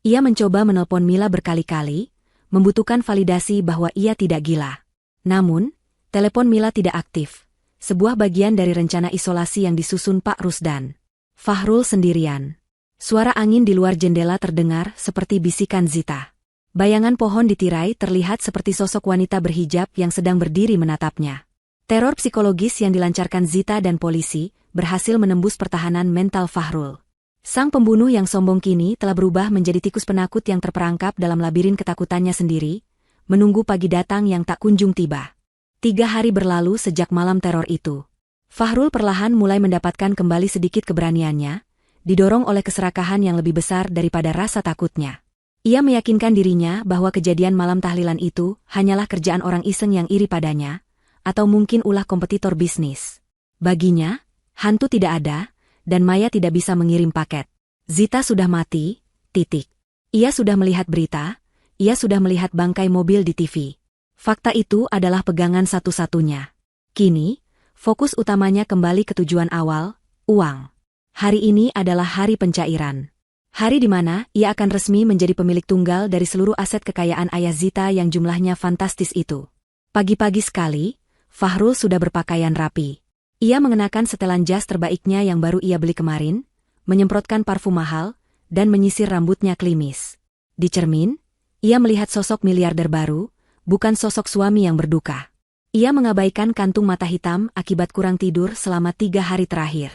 Ia mencoba menelpon Mila berkali-kali, membutuhkan validasi bahwa ia tidak gila. Namun, telepon Mila tidak aktif, sebuah bagian dari rencana isolasi yang disusun Pak Rusdan. Fahrul sendirian. Suara angin di luar jendela terdengar seperti bisikan Zita. Bayangan pohon di tirai terlihat seperti sosok wanita berhijab yang sedang berdiri menatapnya. Teror psikologis yang dilancarkan Zita dan polisi berhasil menembus pertahanan mental Fahrul. Sang pembunuh yang sombong kini telah berubah menjadi tikus penakut yang terperangkap dalam labirin ketakutannya sendiri, menunggu pagi datang yang tak kunjung tiba. 3 hari berlalu sejak malam teror itu. Fahrul perlahan mulai mendapatkan kembali sedikit keberaniannya, didorong oleh keserakahan yang lebih besar daripada rasa takutnya. Ia meyakinkan dirinya bahwa kejadian malam tahlilan itu hanyalah kerjaan orang iseng yang iri padanya, atau mungkin ulah kompetitor bisnis. Baginya, hantu tidak ada, dan Maya tidak bisa mengirim paket. Zita sudah mati, titik. Ia sudah melihat berita, ia sudah melihat bangkai mobil di TV. Fakta itu adalah pegangan satu-satunya. Kini, fokus utamanya kembali ke tujuan awal, uang. Hari ini adalah hari pencairan. Hari di mana ia akan resmi menjadi pemilik tunggal dari seluruh aset kekayaan ayah Zita yang jumlahnya fantastis itu. Pagi-pagi sekali, Fahrul sudah berpakaian rapi. Ia mengenakan setelan jas terbaiknya yang baru ia beli kemarin, menyemprotkan parfum mahal, dan menyisir rambutnya klimis. Di cermin, ia melihat sosok miliarder baru, bukan sosok suami yang berduka. Ia mengabaikan kantung mata hitam akibat kurang tidur selama 3 hari terakhir.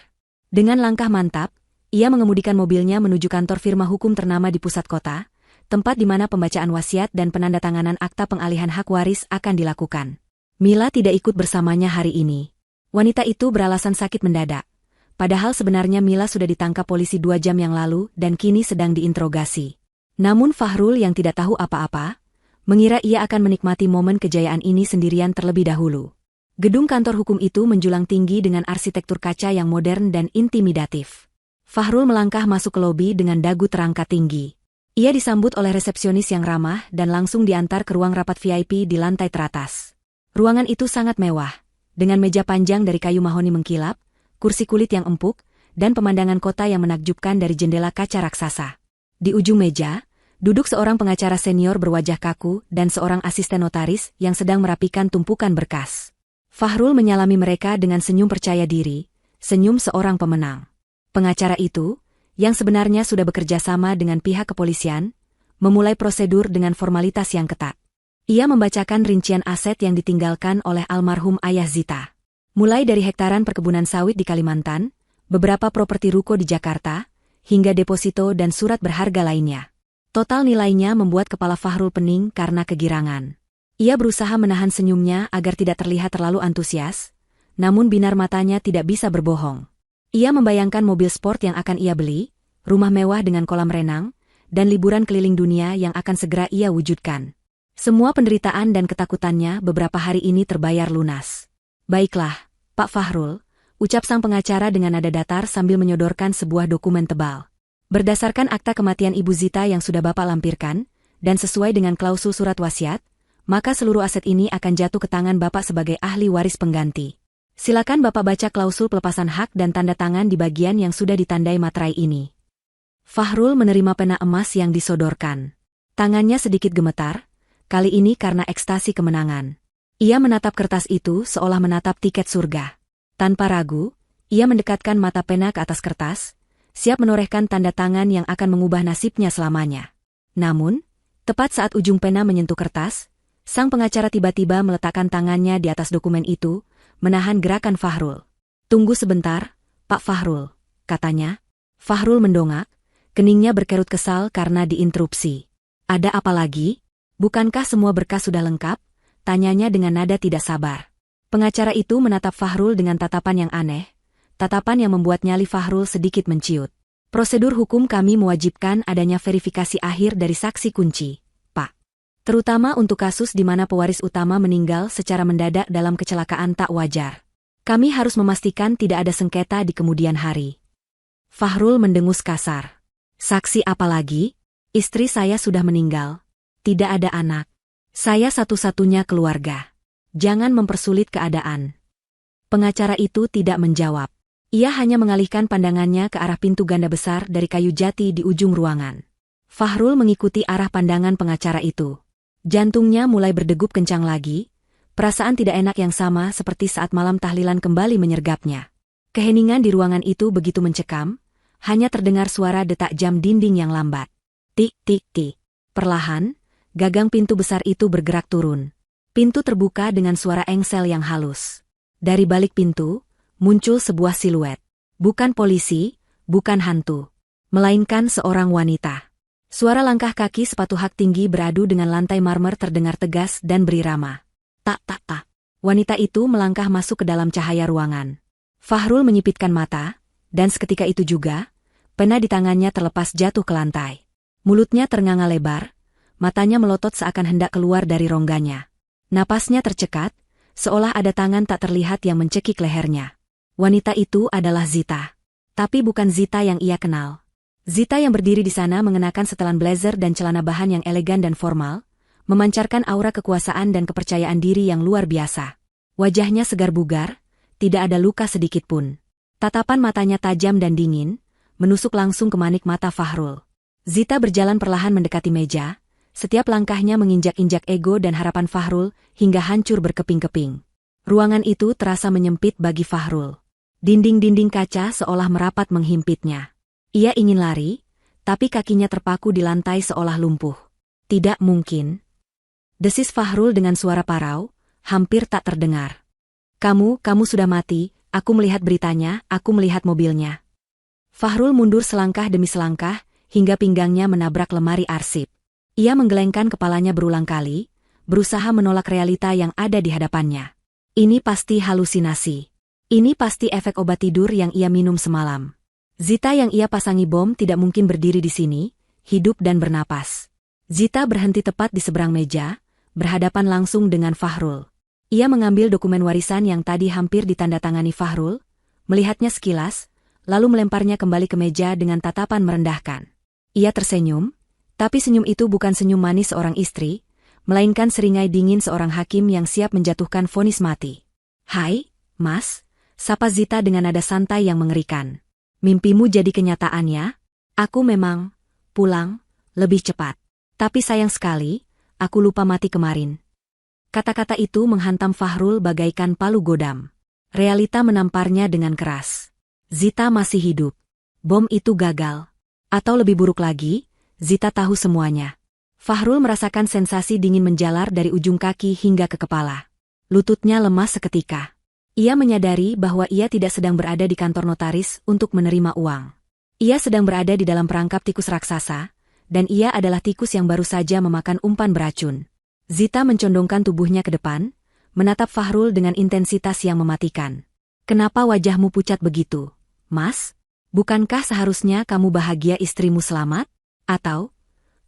Dengan langkah mantap, ia mengemudikan mobilnya menuju kantor firma hukum ternama di pusat kota, tempat di mana pembacaan wasiat dan penandatanganan akta pengalihan hak waris akan dilakukan. Mila tidak ikut bersamanya hari ini. Wanita itu beralasan sakit mendadak. Padahal sebenarnya Mila sudah ditangkap polisi 2 jam yang lalu dan kini sedang diinterogasi. Namun Fahrul yang tidak tahu apa-apa, mengira ia akan menikmati momen kejayaan ini sendirian terlebih dahulu. Gedung kantor hukum itu menjulang tinggi dengan arsitektur kaca yang modern dan intimidatif. Fahrul melangkah masuk ke lobi dengan dagu terangkat tinggi. Ia disambut oleh resepsionis yang ramah dan langsung diantar ke ruang rapat VIP di lantai teratas. Ruangan itu sangat mewah, dengan meja panjang dari kayu mahoni mengkilap, kursi kulit yang empuk, dan pemandangan kota yang menakjubkan dari jendela kaca raksasa. Di ujung meja, duduk seorang pengacara senior berwajah kaku dan seorang asisten notaris yang sedang merapikan tumpukan berkas. Fahrul menyalami mereka dengan senyum percaya diri, senyum seorang pemenang. Pengacara itu, yang sebenarnya sudah bekerja sama dengan pihak kepolisian, memulai prosedur dengan formalitas yang ketat. Ia membacakan rincian aset yang ditinggalkan oleh almarhum ayah Zita. Mulai dari hektaran perkebunan sawit di Kalimantan, beberapa properti ruko di Jakarta, hingga deposito dan surat berharga lainnya. Total nilainya membuat kepala Fahrul pening karena kegirangan. Ia berusaha menahan senyumnya agar tidak terlihat terlalu antusias, namun binar matanya tidak bisa berbohong. Ia membayangkan mobil sport yang akan ia beli, rumah mewah dengan kolam renang, dan liburan keliling dunia yang akan segera ia wujudkan. Semua penderitaan dan ketakutannya beberapa hari ini terbayar lunas. Baiklah, Pak Fahrul, ucap sang pengacara dengan nada datar sambil menyodorkan sebuah dokumen tebal. Berdasarkan akta kematian Ibu Zita yang sudah Bapak lampirkan, dan sesuai dengan klausul surat wasiat, maka seluruh aset ini akan jatuh ke tangan Bapak sebagai ahli waris pengganti. Silakan Bapak baca klausul pelepasan hak dan tanda tangan di bagian yang sudah ditandai materai ini. Fahrul menerima pena emas yang disodorkan. Tangannya sedikit gemetar, kali ini karena ekstasi kemenangan. Ia menatap kertas itu seolah menatap tiket surga. Tanpa ragu, ia mendekatkan mata pena ke atas kertas, siap menorehkan tanda tangan yang akan mengubah nasibnya selamanya. Namun, tepat saat ujung pena menyentuh kertas, sang pengacara tiba-tiba meletakkan tangannya di atas dokumen itu, menahan gerakan Fahrul. "Tunggu sebentar, Pak Fahrul," katanya. Fahrul mendongak, keningnya berkerut kesal karena diinterupsi. "Ada apa lagi? Bukankah semua berkas sudah lengkap?" tanyanya dengan nada tidak sabar. Pengacara itu menatap Fahrul dengan tatapan yang aneh, tatapan yang membuat nyali Fahrul sedikit menciut. Prosedur hukum kami mewajibkan adanya verifikasi akhir dari saksi kunci, Pak. Terutama untuk kasus di mana pewaris utama meninggal secara mendadak dalam kecelakaan tak wajar. Kami harus memastikan tidak ada sengketa di kemudian hari. Fahrul mendengus kasar. Saksi apa lagi? Istri saya sudah meninggal. Tidak ada anak. Saya satu-satunya keluarga. Jangan mempersulit keadaan. Pengacara itu tidak menjawab. Ia hanya mengalihkan pandangannya ke arah pintu ganda besar dari kayu jati di ujung ruangan. Fahrul mengikuti arah pandangan pengacara itu. Jantungnya mulai berdegup kencang lagi, perasaan tidak enak yang sama seperti saat malam tahlilan kembali menyergapnya. Keheningan di ruangan itu begitu mencekam, hanya terdengar suara detak jam dinding yang lambat. Tik, tik, tik. Perlahan, gagang pintu besar itu bergerak turun. Pintu terbuka dengan suara engsel yang halus. Dari balik pintu, muncul sebuah siluet. Bukan polisi, bukan hantu, melainkan seorang wanita. Suara langkah kaki sepatu hak tinggi beradu dengan lantai marmer terdengar tegas dan berirama. Tak, tak, tak. Wanita itu melangkah masuk ke dalam cahaya ruangan. Fahrul menyipitkan mata, dan seketika itu juga, pena di tangannya terlepas jatuh ke lantai. Mulutnya ternganga lebar, matanya melotot seakan hendak keluar dari rongganya. Napasnya tercekat, seolah ada tangan tak terlihat yang mencekik lehernya. Wanita itu adalah Zita. Tapi bukan Zita yang ia kenal. Zita yang berdiri di sana mengenakan setelan blazer dan celana bahan yang elegan dan formal, memancarkan aura kekuasaan dan kepercayaan diri yang luar biasa. Wajahnya segar bugar, tidak ada luka sedikit pun. Tatapan matanya tajam dan dingin, menusuk langsung ke manik mata Fahrul. Zita berjalan perlahan mendekati meja, setiap langkahnya menginjak-injak ego dan harapan Fahrul hingga hancur berkeping-keping. Ruangan itu terasa menyempit bagi Fahrul. Dinding-dinding kaca seolah merapat menghimpitnya. Ia ingin lari, tapi kakinya terpaku di lantai seolah lumpuh. Tidak mungkin. Desis Fahrul dengan suara parau, hampir tak terdengar. Kamu sudah mati, aku melihat beritanya, aku melihat mobilnya. Fahrul mundur selangkah demi selangkah, hingga pinggangnya menabrak lemari arsip. Ia menggelengkan kepalanya berulang kali, berusaha menolak realita yang ada di hadapannya. Ini pasti halusinasi. Ini pasti efek obat tidur yang ia minum semalam. Zita yang ia pasangi bom tidak mungkin berdiri di sini, hidup dan bernapas. Zita berhenti tepat di seberang meja, berhadapan langsung dengan Fahrul. Ia mengambil dokumen warisan yang tadi hampir ditandatangani Fahrul, melihatnya sekilas, lalu melemparnya kembali ke meja dengan tatapan merendahkan. Ia tersenyum, tapi senyum itu bukan senyum manis seorang istri, melainkan seringai dingin seorang hakim yang siap menjatuhkan vonis mati. Hai, Mas, sapa Zita dengan nada santai yang mengerikan. Mimpimu jadi kenyataan ya? Aku memang pulang lebih cepat. Tapi sayang sekali, aku lupa mati kemarin. Kata-kata itu menghantam Fahrul bagaikan palu godam. Realita menamparnya dengan keras. Zita masih hidup. Bom itu gagal. Atau lebih buruk lagi, Zita tahu semuanya. Fahrul merasakan sensasi dingin menjalar dari ujung kaki hingga ke kepala. Lututnya lemas seketika. Ia menyadari bahwa ia tidak sedang berada di kantor notaris untuk menerima uang. Ia sedang berada di dalam perangkap tikus raksasa, dan ia adalah tikus yang baru saja memakan umpan beracun. Zita mencondongkan tubuhnya ke depan, menatap Fahrul dengan intensitas yang mematikan. Kenapa wajahmu pucat begitu, Mas? Bukankah seharusnya kamu bahagia istrimu selamat? Atau,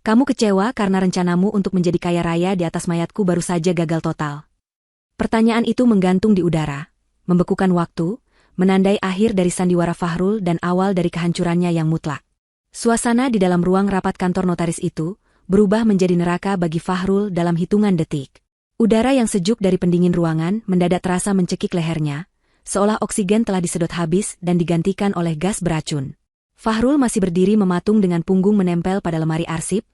kamu kecewa karena rencanamu untuk menjadi kaya raya di atas mayatku baru saja gagal total? Pertanyaan itu menggantung di udara, membekukan waktu, menandai akhir dari sandiwara Fahrul dan awal dari kehancurannya yang mutlak. Suasana di dalam ruang rapat kantor notaris itu berubah menjadi neraka bagi Fahrul dalam hitungan detik. Udara yang sejuk dari pendingin ruangan mendadak terasa mencekik lehernya, seolah oksigen telah disedot habis dan digantikan oleh gas beracun. Fahrul masih berdiri mematung dengan punggung menempel pada lemari arsip,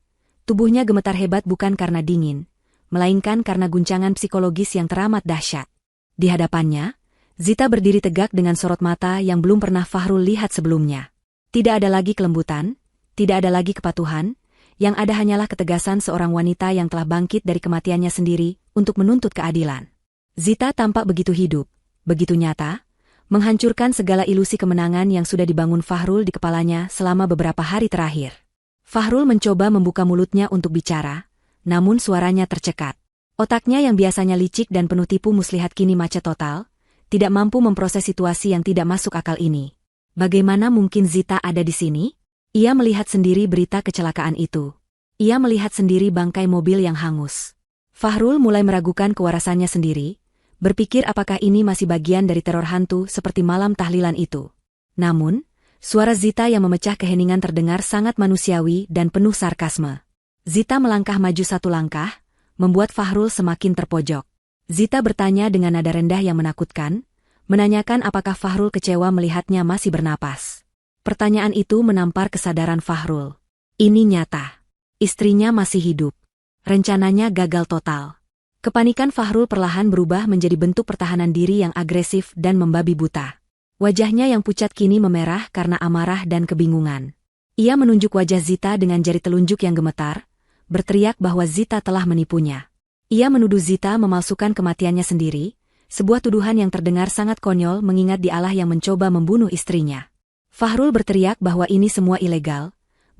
tubuhnya gemetar hebat bukan karena dingin, melainkan karena guncangan psikologis yang teramat dahsyat. Di hadapannya, Zita berdiri tegak dengan sorot mata yang belum pernah Fahrul lihat sebelumnya. Tidak ada lagi kelembutan, tidak ada lagi kepatuhan, yang ada hanyalah ketegasan seorang wanita yang telah bangkit dari kematiannya sendiri untuk menuntut keadilan. Zita tampak begitu hidup, begitu nyata, menghancurkan segala ilusi kemenangan yang sudah dibangun Fahrul di kepalanya selama beberapa hari terakhir. Fahrul mencoba membuka mulutnya untuk bicara, namun suaranya tercekat. Otaknya yang biasanya licik dan penuh tipu muslihat kini macet total, tidak mampu memproses situasi yang tidak masuk akal ini. Bagaimana mungkin Zita ada di sini? Ia melihat sendiri berita kecelakaan itu. Ia melihat sendiri bangkai mobil yang hangus. Fahrul mulai meragukan kewarasannya sendiri, berpikir apakah ini masih bagian dari teror hantu seperti malam tahlilan itu. Namun, suara Zita yang memecah keheningan terdengar sangat manusiawi dan penuh sarkasme. Zita melangkah maju satu langkah, membuat Fahrul semakin terpojok. Zita bertanya dengan nada rendah yang menakutkan, menanyakan apakah Fahrul kecewa melihatnya masih bernapas. Pertanyaan itu menampar kesadaran Fahrul. Ini nyata. Istrinya masih hidup. Rencananya gagal total. Kepanikan Fahrul perlahan berubah menjadi bentuk pertahanan diri yang agresif dan membabi buta. Wajahnya yang pucat kini memerah karena amarah dan kebingungan. Ia menunjuk wajah Zita dengan jari telunjuk yang gemetar, berteriak bahwa Zita telah menipunya. Ia menuduh Zita memalsukan kematiannya sendiri, sebuah tuduhan yang terdengar sangat konyol mengingat dialah yang mencoba membunuh istrinya. Fahrul berteriak bahwa ini semua ilegal,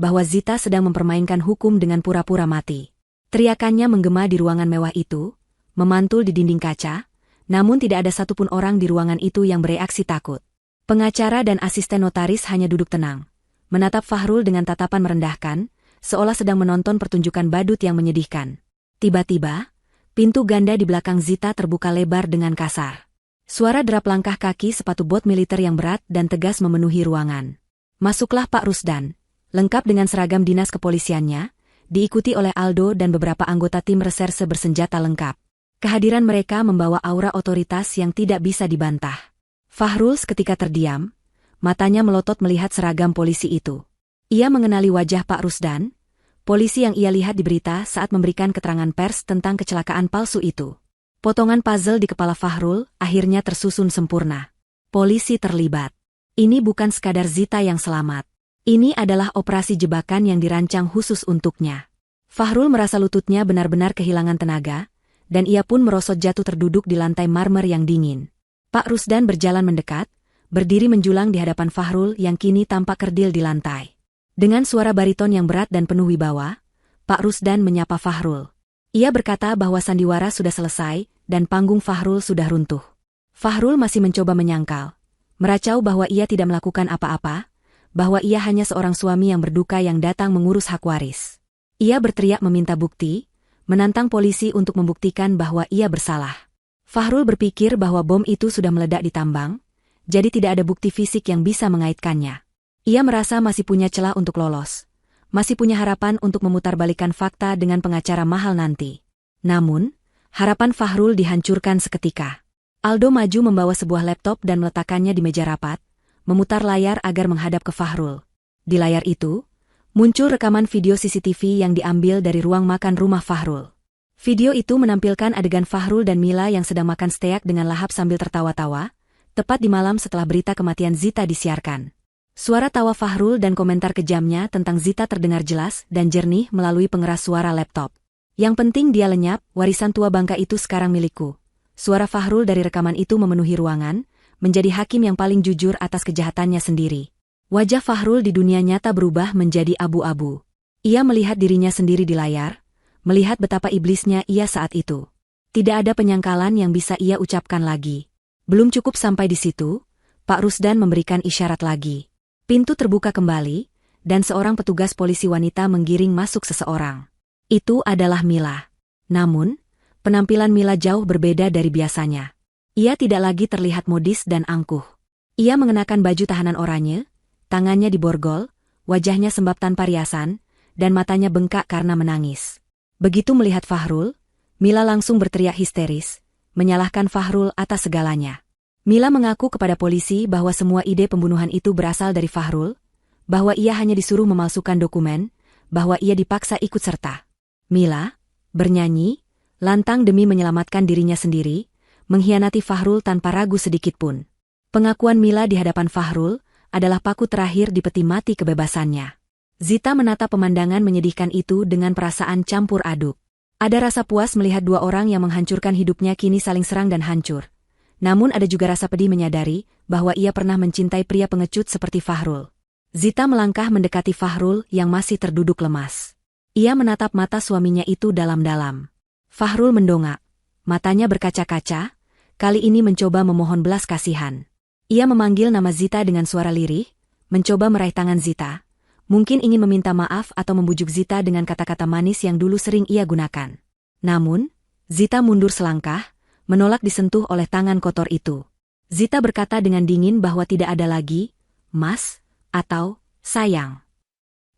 bahwa Zita sedang mempermainkan hukum dengan pura-pura mati. Teriakannya menggema di ruangan mewah itu, memantul di dinding kaca, namun tidak ada satupun orang di ruangan itu yang bereaksi takut. Pengacara dan asisten notaris hanya duduk tenang, menatap Fahrul dengan tatapan merendahkan, seolah sedang menonton pertunjukan badut yang menyedihkan. Tiba-tiba, pintu ganda di belakang Zita terbuka lebar dengan kasar. Suara derap langkah kaki sepatu bot militer yang berat dan tegas memenuhi ruangan. Masuklah Pak Rusdan, lengkap dengan seragam dinas kepolisiannya, diikuti oleh Aldo dan beberapa anggota tim reserse bersenjata lengkap. Kehadiran mereka membawa aura otoritas yang tidak bisa dibantah. Fahrul seketika terdiam, matanya melotot melihat seragam polisi itu. Ia mengenali wajah Pak Rusdan, polisi yang ia lihat di berita saat memberikan keterangan pers tentang kecelakaan palsu itu. Potongan puzzle di kepala Fahrul akhirnya tersusun sempurna. Polisi terlibat. Ini bukan sekadar Zita yang selamat. Ini adalah operasi jebakan yang dirancang khusus untuknya. Fahrul merasa lututnya benar-benar kehilangan tenaga, dan ia pun merosot jatuh terduduk di lantai marmer yang dingin. Pak Rusdan berjalan mendekat, berdiri menjulang di hadapan Fahrul yang kini tampak kerdil di lantai. Dengan suara bariton yang berat dan penuh wibawa, Pak Rusdan menyapa Fahrul. Ia berkata bahwa sandiwara sudah selesai, dan panggung Fahrul sudah runtuh. Fahrul masih mencoba menyangkal, meracau bahwa ia tidak melakukan apa-apa, bahwa ia hanya seorang suami yang berduka yang datang mengurus hak waris. Ia berteriak meminta bukti, menantang polisi untuk membuktikan bahwa ia bersalah. Fahrul berpikir bahwa bom itu sudah meledak di tambang, jadi tidak ada bukti fisik yang bisa mengaitkannya. Ia merasa masih punya celah untuk lolos, masih punya harapan untuk memutarbalikkan fakta dengan pengacara mahal nanti. Namun, harapan Fahrul dihancurkan seketika. Aldo maju membawa sebuah laptop dan meletakkannya di meja rapat, memutar layar agar menghadap ke Fahrul. Di layar itu, muncul rekaman video CCTV yang diambil dari ruang makan rumah Fahrul. Video itu menampilkan adegan Fahrul dan Mila yang sedang makan steak dengan lahap sambil tertawa-tawa, tepat di malam setelah berita kematian Zita disiarkan. Suara tawa Fahrul dan komentar kejamnya tentang Zita terdengar jelas dan jernih melalui pengeras suara laptop. Yang penting dia lenyap, warisan tua bangka itu sekarang milikku. Suara Fahrul dari rekaman itu memenuhi ruangan, menjadi hakim yang paling jujur atas kejahatannya sendiri. Wajah Fahrul di dunia nyata berubah menjadi abu-abu. Ia melihat dirinya sendiri di layar, melihat betapa iblisnya ia saat itu. Tidak ada penyangkalan yang bisa ia ucapkan lagi. Belum cukup sampai di situ, Pak Rusdan memberikan isyarat lagi. Pintu terbuka kembali, dan seorang petugas polisi wanita menggiring masuk seseorang. Itu adalah Mila. Namun, penampilan Mila jauh berbeda dari biasanya. Ia tidak lagi terlihat modis dan angkuh. Ia mengenakan baju tahanan oranye, tangannya diborgol, wajahnya sembab tanpa riasan, dan matanya bengkak karena menangis. Begitu melihat Fahrul, Mila langsung berteriak histeris, menyalahkan Fahrul atas segalanya. Mila mengaku kepada polisi bahwa semua ide pembunuhan itu berasal dari Fahrul, bahwa ia hanya disuruh memalsukan dokumen, bahwa ia dipaksa ikut serta. Mila bernyanyi, lantang demi menyelamatkan dirinya sendiri, mengkhianati Fahrul tanpa ragu sedikitpun. Pengakuan Mila di hadapan Fahrul adalah paku terakhir di peti mati kebebasannya. Zita menatap pemandangan menyedihkan itu dengan perasaan campur aduk. Ada rasa puas melihat dua orang yang menghancurkan hidupnya kini saling serang dan hancur. Namun ada juga rasa pedih menyadari bahwa ia pernah mencintai pria pengecut seperti Fahrul. Zita melangkah mendekati Fahrul yang masih terduduk lemas. Ia menatap mata suaminya itu dalam-dalam. Fahrul mendongak. Matanya berkaca-kaca, kali ini mencoba memohon belas kasihan. Ia memanggil nama Zita dengan suara lirih, mencoba meraih tangan Zita. Mungkin ingin meminta maaf atau membujuk Zita dengan kata-kata manis yang dulu sering ia gunakan. Namun, Zita mundur selangkah, menolak disentuh oleh tangan kotor itu. Zita berkata dengan dingin bahwa tidak ada lagi, Mas, atau sayang.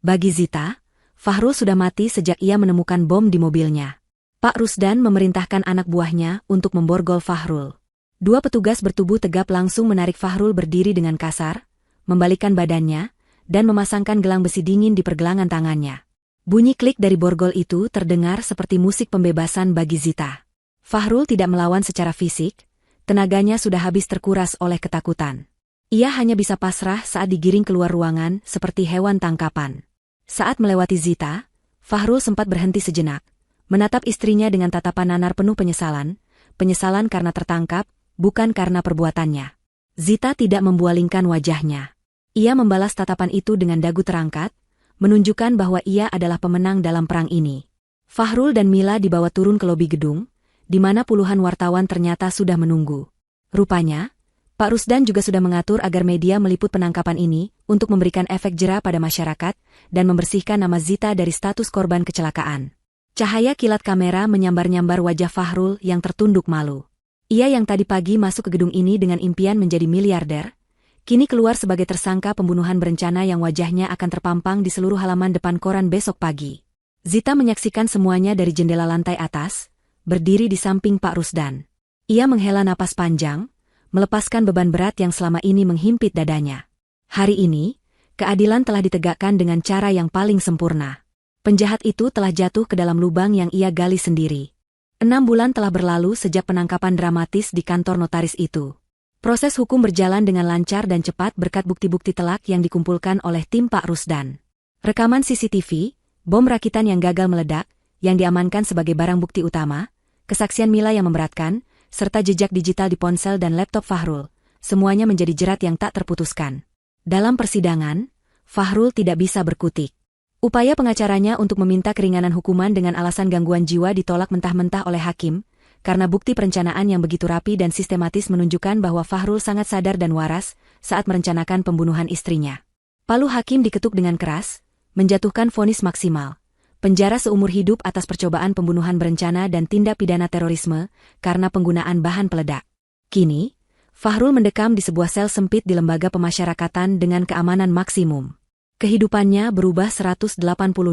Bagi Zita, Fahrul sudah mati sejak ia menemukan bom di mobilnya. Pak Rusdan memerintahkan anak buahnya untuk memborgol Fahrul. Dua petugas bertubuh tegap langsung menarik Fahrul berdiri dengan kasar, membalikkan badannya, dan memasangkan gelang besi dingin di pergelangan tangannya. Bunyi klik dari borgol itu terdengar seperti musik pembebasan bagi Zita. Fahrul tidak melawan secara fisik, tenaganya sudah habis terkuras oleh ketakutan. Ia hanya bisa pasrah saat digiring keluar ruangan seperti hewan tangkapan. Saat melewati Zita, Fahrul sempat berhenti sejenak, menatap istrinya dengan tatapan nanar penuh penyesalan karena tertangkap, bukan karena perbuatannya. Zita tidak membualingkan wajahnya. Ia membalas tatapan itu dengan dagu terangkat, menunjukkan bahwa ia adalah pemenang dalam perang ini. Fahrul dan Mila dibawa turun ke lobi gedung, di mana puluhan wartawan ternyata sudah menunggu. Rupanya, Pak Rusdan juga sudah mengatur agar media meliput penangkapan ini untuk memberikan efek jera pada masyarakat dan membersihkan nama Zita dari status korban kecelakaan. Cahaya kilat kamera menyambar-nyambar wajah Fahrul yang tertunduk malu. Ia yang tadi pagi masuk ke gedung ini dengan impian menjadi miliarder, kini keluar sebagai tersangka pembunuhan berencana yang wajahnya akan terpampang di seluruh halaman depan koran besok pagi. Zita menyaksikan semuanya dari jendela lantai atas, berdiri di samping Pak Rusdan. Ia menghela napas panjang, melepaskan beban berat yang selama ini menghimpit dadanya. Hari ini, keadilan telah ditegakkan dengan cara yang paling sempurna. Penjahat itu telah jatuh ke dalam lubang yang ia gali sendiri. 6 bulan telah berlalu sejak penangkapan dramatis di kantor notaris itu. Proses hukum berjalan dengan lancar dan cepat berkat bukti-bukti telak yang dikumpulkan oleh tim Pak Rusdan. Rekaman CCTV, bom rakitan yang gagal meledak, yang diamankan sebagai barang bukti utama, kesaksian Mila yang memberatkan, serta jejak digital di ponsel dan laptop Fahrul, semuanya menjadi jerat yang tak terputuskan. Dalam persidangan, Fahrul tidak bisa berkutik. Upaya pengacaranya untuk meminta keringanan hukuman dengan alasan gangguan jiwa ditolak mentah-mentah oleh hakim, karena bukti perencanaan yang begitu rapi dan sistematis menunjukkan bahwa Fahrul sangat sadar dan waras saat merencanakan pembunuhan istrinya. Palu hakim diketuk dengan keras, menjatuhkan vonis maksimal, penjara seumur hidup atas percobaan pembunuhan berencana dan tindak pidana terorisme karena penggunaan bahan peledak. Kini, Fahrul mendekam di sebuah sel sempit di lembaga pemasyarakatan dengan keamanan maksimum. Kehidupannya berubah 180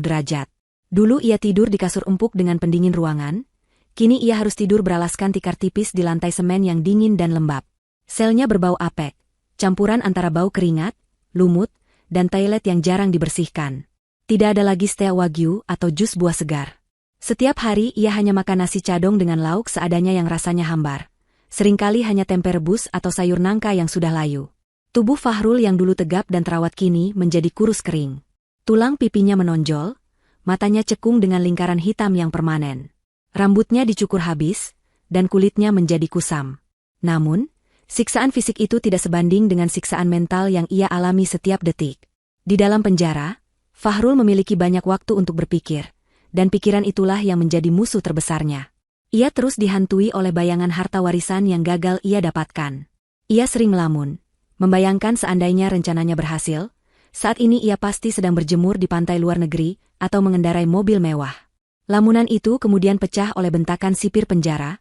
derajat. Dulu ia tidur di kasur empuk dengan pendingin ruangan, kini ia harus tidur beralaskan tikar tipis di lantai semen yang dingin dan lembab. Selnya berbau apek, campuran antara bau keringat, lumut, dan toilet yang jarang dibersihkan. Tidak ada lagi steak wagyu atau jus buah segar. Setiap hari ia hanya makan nasi cadong dengan lauk seadanya yang rasanya hambar. Seringkali hanya tempe rebus atau sayur nangka yang sudah layu. Tubuh Fahrul yang dulu tegap dan terawat kini menjadi kurus kering. Tulang pipinya menonjol, matanya cekung dengan lingkaran hitam yang permanen. Rambutnya dicukur habis, dan kulitnya menjadi kusam. Namun, siksaan fisik itu tidak sebanding dengan siksaan mental yang ia alami setiap detik. Di dalam penjara, Fahrul memiliki banyak waktu untuk berpikir, dan pikiran itulah yang menjadi musuh terbesarnya. Ia terus dihantui oleh bayangan harta warisan yang gagal ia dapatkan. Ia sering melamun, membayangkan seandainya rencananya berhasil, saat ini ia pasti sedang berjemur di pantai luar negeri atau mengendarai mobil mewah. Lamunan itu kemudian pecah oleh bentakan sipir penjara,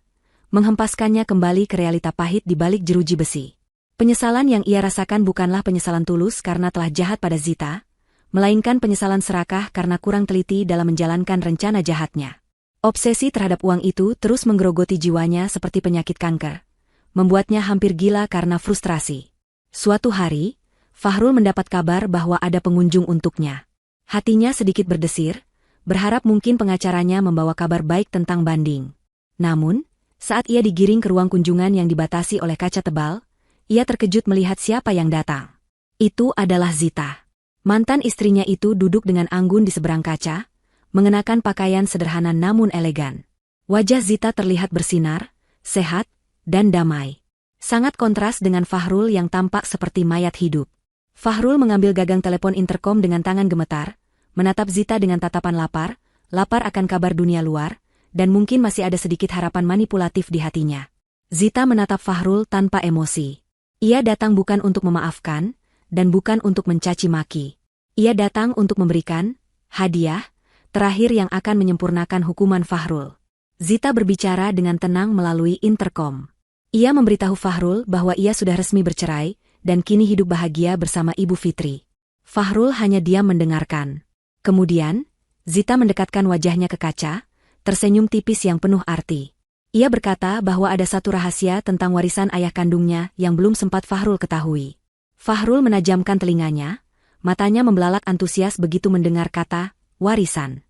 menghempaskannya kembali ke realita pahit di balik jeruji besi. Penyesalan yang ia rasakan bukanlah penyesalan tulus karena telah jahat pada Zita, melainkan penyesalan serakah karena kurang teliti dalam menjalankan rencana jahatnya. Obsesi terhadap uang itu terus menggerogoti jiwanya seperti penyakit kanker, membuatnya hampir gila karena frustrasi. Suatu hari, Fahrul mendapat kabar bahwa ada pengunjung untuknya. Hatinya sedikit berdesir, berharap mungkin pengacaranya membawa kabar baik tentang banding. Namun, saat ia digiring ke ruang kunjungan yang dibatasi oleh kaca tebal, ia terkejut melihat siapa yang datang. Itu adalah Zita. Mantan istrinya itu duduk dengan anggun di seberang kaca, mengenakan pakaian sederhana namun elegan. Wajah Zita terlihat bersinar, sehat, dan damai. Sangat kontras dengan Fahrul yang tampak seperti mayat hidup. Fahrul mengambil gagang telepon interkom dengan tangan gemetar, menatap Zita dengan tatapan lapar akan kabar dunia luar, dan mungkin masih ada sedikit harapan manipulatif di hatinya. Zita menatap Fahrul tanpa emosi. Ia datang bukan untuk memaafkan, dan bukan untuk mencaci maki. Ia datang untuk memberikan hadiah terakhir yang akan menyempurnakan hukuman Fahrul. Zita berbicara dengan tenang melalui interkom. Ia memberitahu Fahrul bahwa ia sudah resmi bercerai, dan kini hidup bahagia bersama Ibu Fitri. Fahrul hanya diam mendengarkan. Kemudian, Zita mendekatkan wajahnya ke kaca, tersenyum tipis yang penuh arti. Ia berkata bahwa ada satu rahasia tentang warisan ayah kandungnya yang belum sempat Fahrul ketahui. Fahrul menajamkan telinganya, matanya membelalak antusias begitu mendengar kata warisan.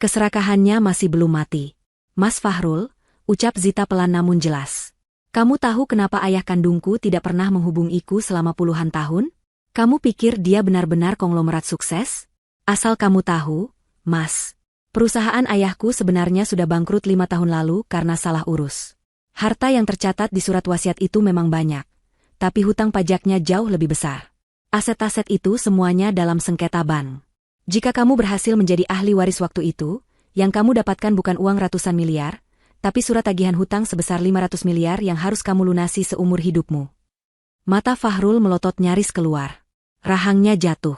Keserakahannya masih belum mati. Mas Fahrul, ucap Zita pelan namun jelas. Kamu tahu kenapa ayah kandungku tidak pernah menghubungiku selama puluhan tahun? Kamu pikir dia benar-benar konglomerat sukses? Asal kamu tahu, Mas. Perusahaan ayahku sebenarnya sudah bangkrut 5 tahun lalu karena salah urus. Harta yang tercatat di surat wasiat itu memang banyak, tapi hutang pajaknya jauh lebih besar. Aset-aset itu semuanya dalam sengketa bank. Jika kamu berhasil menjadi ahli waris waktu itu, yang kamu dapatkan bukan uang ratusan miliar, tapi surat tagihan hutang sebesar 500 miliar yang harus kamu lunasi seumur hidupmu. Mata Fahrul melotot nyaris keluar. Rahangnya jatuh.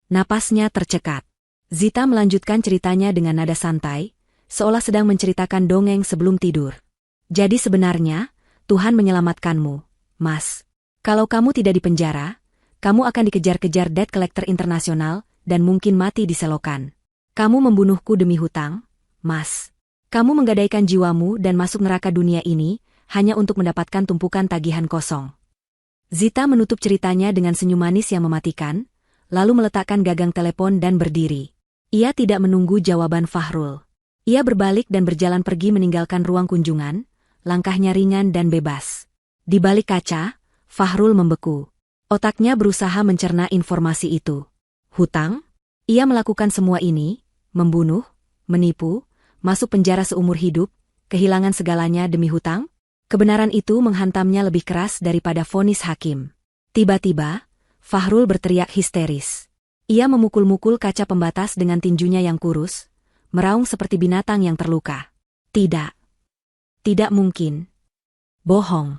Napasnya tercekat. Zita melanjutkan ceritanya dengan nada santai, seolah sedang menceritakan dongeng sebelum tidur. Jadi sebenarnya, Tuhan menyelamatkanmu, Mas. Kalau kamu tidak dipenjara, kamu akan dikejar-kejar debt collector internasional dan mungkin mati di selokan. Kamu membunuhku demi hutang, Mas. Kamu menggadaikan jiwamu dan masuk neraka dunia ini hanya untuk mendapatkan tumpukan tagihan kosong. Zita menutup ceritanya dengan senyum manis yang mematikan, lalu meletakkan gagang telepon dan berdiri. Ia tidak menunggu jawaban Fahrul. Ia berbalik dan berjalan pergi meninggalkan ruang kunjungan, langkahnya ringan dan bebas. Di balik kaca, Fahrul membeku. Otaknya berusaha mencerna informasi itu. Hutang? Ia melakukan semua ini, membunuh, menipu, masuk penjara seumur hidup, kehilangan segalanya demi hutang? Kebenaran itu menghantamnya lebih keras daripada vonis hakim. Tiba-tiba, Fahrul berteriak histeris. Ia memukul-mukul kaca pembatas dengan tinjunya yang kurus, meraung seperti binatang yang terluka. Tidak. Tidak mungkin. Bohong.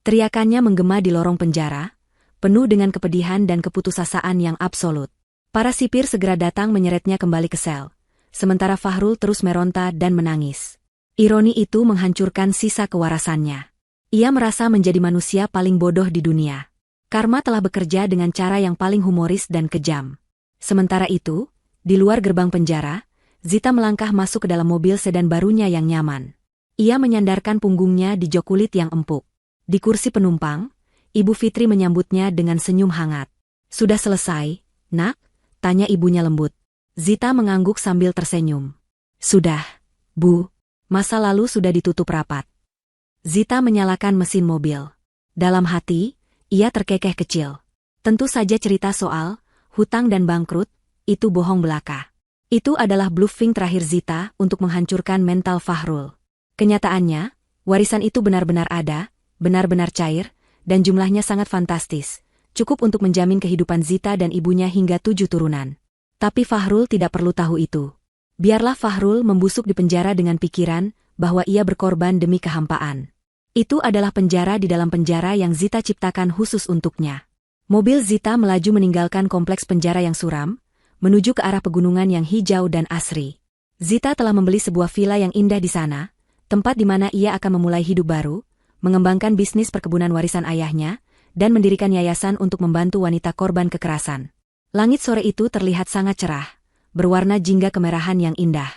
Teriakannya menggema di lorong penjara, penuh dengan kepedihan dan keputusasaan yang absolut. Para sipir segera datang menyeretnya kembali ke sel, sementara Fahrul terus meronta dan menangis. Ironi itu menghancurkan sisa kewarasannya. Ia merasa menjadi manusia paling bodoh di dunia. Karma telah bekerja dengan cara yang paling humoris dan kejam. Sementara itu, di luar gerbang penjara, Zita melangkah masuk ke dalam mobil sedan barunya yang nyaman. Ia menyandarkan punggungnya di jok kulit yang empuk. Di kursi penumpang, Ibu Fitri menyambutnya dengan senyum hangat. Sudah selesai, Nak? Tanya ibunya lembut. Zita mengangguk sambil tersenyum. Sudah, Bu. Masa lalu sudah ditutup rapat. Zita menyalakan mesin mobil. Dalam hati, ia terkekeh kecil. Tentu saja cerita soal hutang dan bangkrut, itu bohong belaka. Itu adalah bluffing terakhir Zita untuk menghancurkan mental Fahrul. Kenyataannya, warisan itu benar-benar ada, benar-benar cair, dan jumlahnya sangat fantastis, cukup untuk menjamin kehidupan Zita dan ibunya hingga 7 turunan. Tapi Fahrul tidak perlu tahu itu. Biarlah Fahrul membusuk di penjara dengan pikiran bahwa ia berkorban demi kehampaan. Itu adalah penjara di dalam penjara yang Zita ciptakan khusus untuknya. Mobil Zita melaju meninggalkan kompleks penjara yang suram, menuju ke arah pegunungan yang hijau dan asri. Zita telah membeli sebuah villa yang indah di sana, tempat di mana ia akan memulai hidup baru, mengembangkan bisnis perkebunan warisan ayahnya, dan mendirikan yayasan untuk membantu wanita korban kekerasan. Langit sore itu terlihat sangat cerah, berwarna jingga kemerahan yang indah.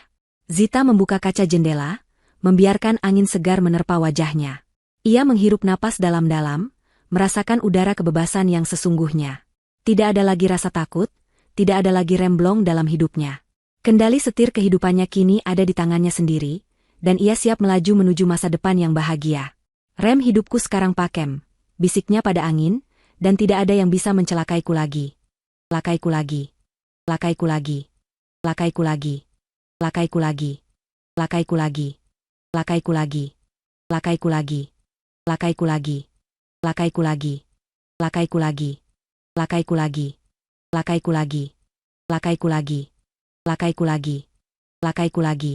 Zita membuka kaca jendela, membiarkan angin segar menerpa wajahnya. Ia menghirup napas dalam-dalam, merasakan udara kebebasan yang sesungguhnya. Tidak ada lagi rasa takut, tidak ada lagi remblong dalam hidupnya. Kendali setir kehidupannya kini ada di tangannya sendiri, dan ia siap melaju menuju masa depan yang bahagia. Rem hidupku sekarang pakem, bisiknya pada angin, dan tidak ada yang bisa mencelakaiku lagi. Lakaiku lagi. Lakaiku lagi. Lakaiku lagi. Lakaiku lagi. Lakaiku lagi. Lakaiku lagi. Lakaiku lagi. Lakaiku lagi. Lakaiku lagi. Lakaiku lagi. Lakaiku lagi. Lakaiku lagi. Lakaiku lagi. Lakaiku lagi. Lakaiku lagi.